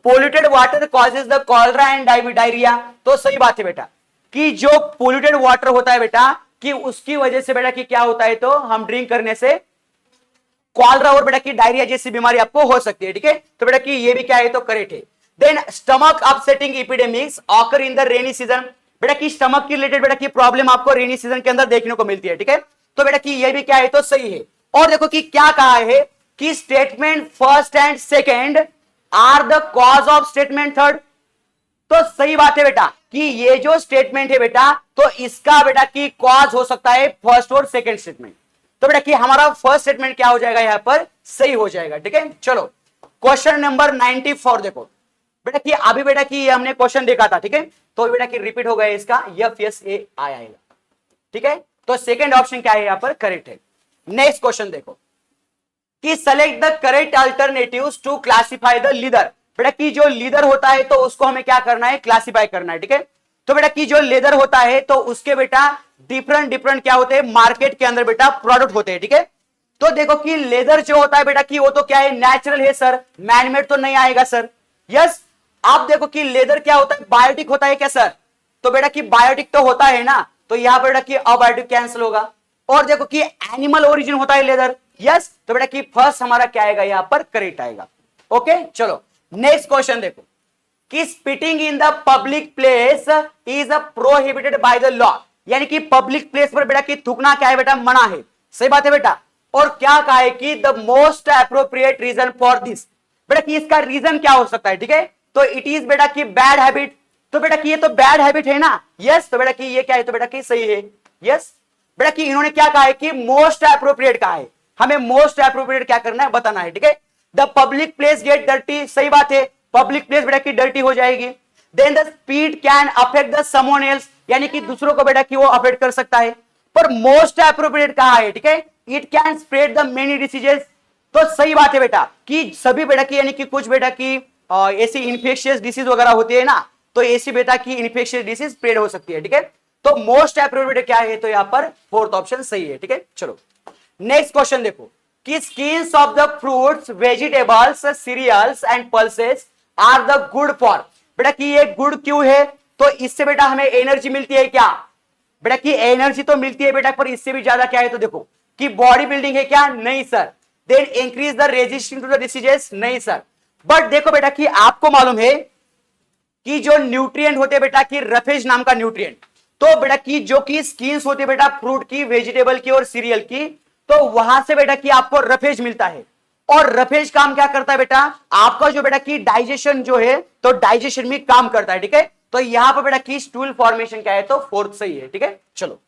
polluted water causes the cholera and diarrhoea, तो सही बात है बेटा कि जो पोल्यूटेड वाटर होता है बेटा कि उसकी वजह से बेटा कि क्या होता है, तो हम ड्रिंक करने से कॉलरा और बेटा कि डायरिया जैसी बीमारी आपको हो सकती है। ठीक है, तो बेटा कि ये भी क्या है, तो करेक्ट है। Then stomach upsetting epidemics occur in the rainy season, बेटा कि स्टमक की रिलेटेड बेटा की प्रॉब्लम आपको रेनी सीजन के अंदर देखने को मिलती है। ठीक है, तो बेटा कि ये भी क्या है, तो सही है। और देखो कि क्या कहा है कि statement first and second are the cause of statement third, तो सही बात है बेटा कि ये जो स्टेटमेंट है बेटा, तो इसका बेटा की कॉज हो सकता है फर्स्ट और सेकेंड स्टेटमेंट, तो बेटा कि हमारा फर्स्ट स्टेटमेंट क्या हो जाएगा, यहां पर सही हो जाएगा। ठीक है, चलो क्वेश्चन नंबर 94 देखो बेटा कि अभी बेटा कि हमने क्वेश्चन देखा था। ठीक है, तो बेटा कि रिपीट हो गया इसका FFSAI आएगा। ठीक है, तो सेकंड ऑप्शन क्या है, यहां पर करेक्ट है। नेक्स्ट क्वेश्चन देखो कि select the correct alternatives to classify the leader, बेटा कि जो लीडर होता है तो उसको हमें क्या करना है, क्लासिफाई करना है। ठीक है, तो बेटा कि जो लेदर होता है तो उसके बेटा डिफरेंट क्या होते हैं, मार्केट के अंदर बेटा प्रोडक्ट होते हैं। ठीक है, तो देखो कि लेदर जो होता है बेटा कि वो तो क्या है, नेचुरल है सर, मैनमेड तो नहीं आएगा सर। यस, आप देखो कि लेदर क्या होता है, बायोटिक होता है क्या सर, तो बेटा कि बायोटिक तो होता है ना, तो यहां पर बेटा कि अबायोटिक कैंसिल होगा। और देखो कि एनिमल ओरिजिन होता है लेदर, यस, तो बेटा कि फर्स्ट हमारा क्या आएगा, यहां पर करेक्ट आएगा। ओके, चलो नेक्स्ट क्वेश्चन देखो कि spitting in the public place is prohibited by the law, यानी कि पब्लिक प्लेस पर बेटा कि थूकना क्या है बेटा, मना है। सही बात है बेटा, और क्या कहा है कि the most appropriate reason for this, बेटा कि इसका रीजन क्या हो सकता है। ठीक है, तो इट इज बेटा कि बैड हैबिट, तो बेटा कि ये तो बैड हैबिट है ना। यस, तो बेटा कि ये क्या है, तो बेटा कि सही है। यस, बेटा कि इन्होंने क्या कहा है कि मोस्ट एप्रोप्रिएट कहा है, हमें मोस्ट एप्रोप्रिएट क्या करना है, बताना है। ठीक है, the public place get dirty, सही बात है, पब्लिक प्लेस बेटा कि डर्टी हो जाएगी। Then the speed can affect the someone else, यानी कि दूसरों को बेटा कि वो अफेक्ट कर सकता है। पर मोस्ट एप्रोप्रिएट कहां है, ठीक है, it can spread the many diseases. तो सही बात है बेटा कि सभी बेटा की यानी कि कुछ बेटा की ऐसी इन्फेक्शियस डिसीज वगैरह होती है ना, तो ऐसी बेटा की इन्फेक्शियस डिसीज स्प्रेड हो सकती है, ठीक है। तो मोस्ट एप्रोप्रिएट क्या है, तो यहां पर फोर्थ ऑप्शन सही है, ठीक है। चलो नेक्स्ट क्वेश्चन देखो कि skins of the fruits, vegetables, cereals and pulses are the good for. बेटा कि ये गुड क्यों है, तो इससे बेटा हमें एनर्जी मिलती है क्या, बेटा कि एनर्जी तो मिलती है बेटा, पर इससे भी ज्यादा क्या है, तो देखो कि बॉडी बिल्डिंग है क्या, नहीं sir. Then increase the resistance to the diseases, नहीं सर। बट देखो बेटा कि आपको मालूम है कि जो न्यूट्रिएंट होते हैं बेटा की रफेज नाम का न्यूट्रिएंट, तो बेटा की जो की स्किन्स होती है बेटा फ्रूट की, वेजिटेबल की और सीरियल की, तो वहां से बेटा की आपको रफेज मिलता है। और रफेज काम क्या करता है बेटा, आपका जो बेटा की डाइजेशन जो है, तो डाइजेशन में काम करता है, ठीक है। तो यहां पर बेटा की स्टूल फॉर्मेशन क्या है, तो फोर्थ सही है, ठीक है। चलो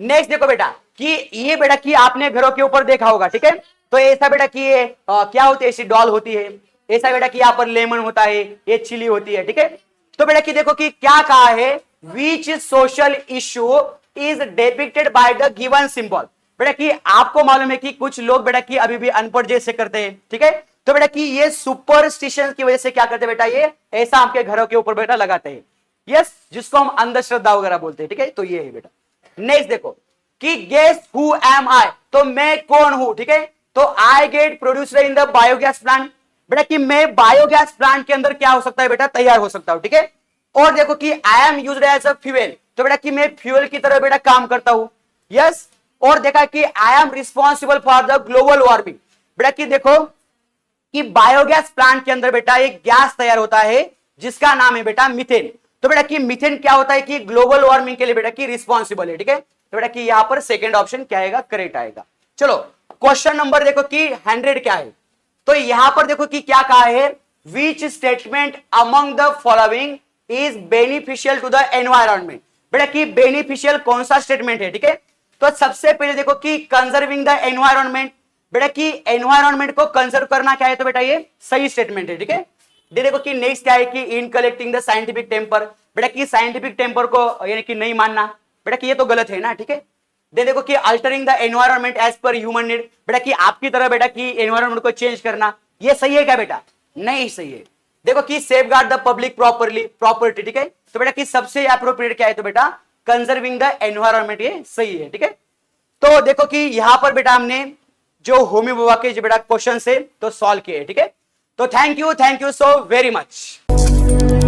नेक्स्ट देखो बेटा कि ये बेटा की आपने घरों के ऊपर देखा होगा, ठीक है। तो ऐसा बेटा कि क्या होती है, ऐसी डॉल होती है, ऐसा बेटा कि यहाँ पर लेमन होता है, ये चिली होती है, ठीक है। तो बेटा कि देखो कि क्या कहा है, which social issue is depicted by the given symbol. बेटा कि आपको मालूम है कि कुछ लोग बेटा कि अभी भी अनपढ़ जैसे करते हैं, ठीक है। तो बेटा कि ये सुपरस्टिशन की वजह से क्या करते हैं बेटा, ये ऐसा आपके घरों के ऊपर बेटा लगाते हैं, यस, जिसको हम अंधश्रद्धा वगैरह बोलते हैं, ठीक है। तो ये है बेटा। नेक्स्ट देखो कि गेस हु एम आई, तो मैं कौन हूं, ठीक है। तो I get produced in the biogas plant, बेटा कि मैं बायोगैस प्लांट के अंदर क्या हो सकता है बेटा, तैयार हो सकता हूं, ठीक है। और देखो कि I am used as a fuel, तो बेटा कि मैं फ्यूल की तरह बेटा काम करता हूं, यस। और देखा कि I am responsible for the global warming, बेटा कि देखो कि बायोगैस प्लांट के अंदर बेटा एक गैस तैयार होता है जिसका नाम है बेटा मीथेन। तो बेटा कि मीथेन क्या होता है कि ग्लोबल वार्मिंग के लिए बेटा कि रिस्पॉन्सिबल है, ठीक है। तो बेटा कि यहां पर सेकंड ऑप्शन क्या आएगा, करेक्ट आएगा। चलो क्वेश्चन नंबर देखो कि 100 क्या है, तो यहां पर देखो कि क्या कहा है, which statement among the following is beneficial to the environment. बेटा कि बेनिफिशियल कौन सा स्टेटमेंट है, ठीक है। तो सबसे पहले देखो कि कंजर्विंग द एनवायरमेंट, बेटा कि एनवायरमेंट को कंजर्व करना क्या है, तो बेटा ये सही स्टेटमेंट है, ठीक है। देखो कि नेक्स्ट क्या है कि in collecting the scientific temper, बेटा कि साइंटिफिक टेम्पर को यानी कि नहीं मानना, बेटा कि ये तो गलत है ना, ठीक है। देखो कि altering the environment as per human need, बेटा कि आपकी तरह बेटा कि एनवायरमेंट को चेंज करना, ये सही है क्या बेटा, नहीं सही है। देखो कि सेफगार्ड द पब्लिक प्रॉपर्टी, ठीक है। तो बेटा कि सबसे एप्रोप्रिएट क्या है, तो बेटा कंजर्विंग द एनवायरमेंट, ये सही है, ठीक है। तो देखो कि यहां पर बेटा हमने जो होमी बाबा के जो बेटा क्वेश्चन है तो सॉल्व किए, ठीक है। तो thank you so very much.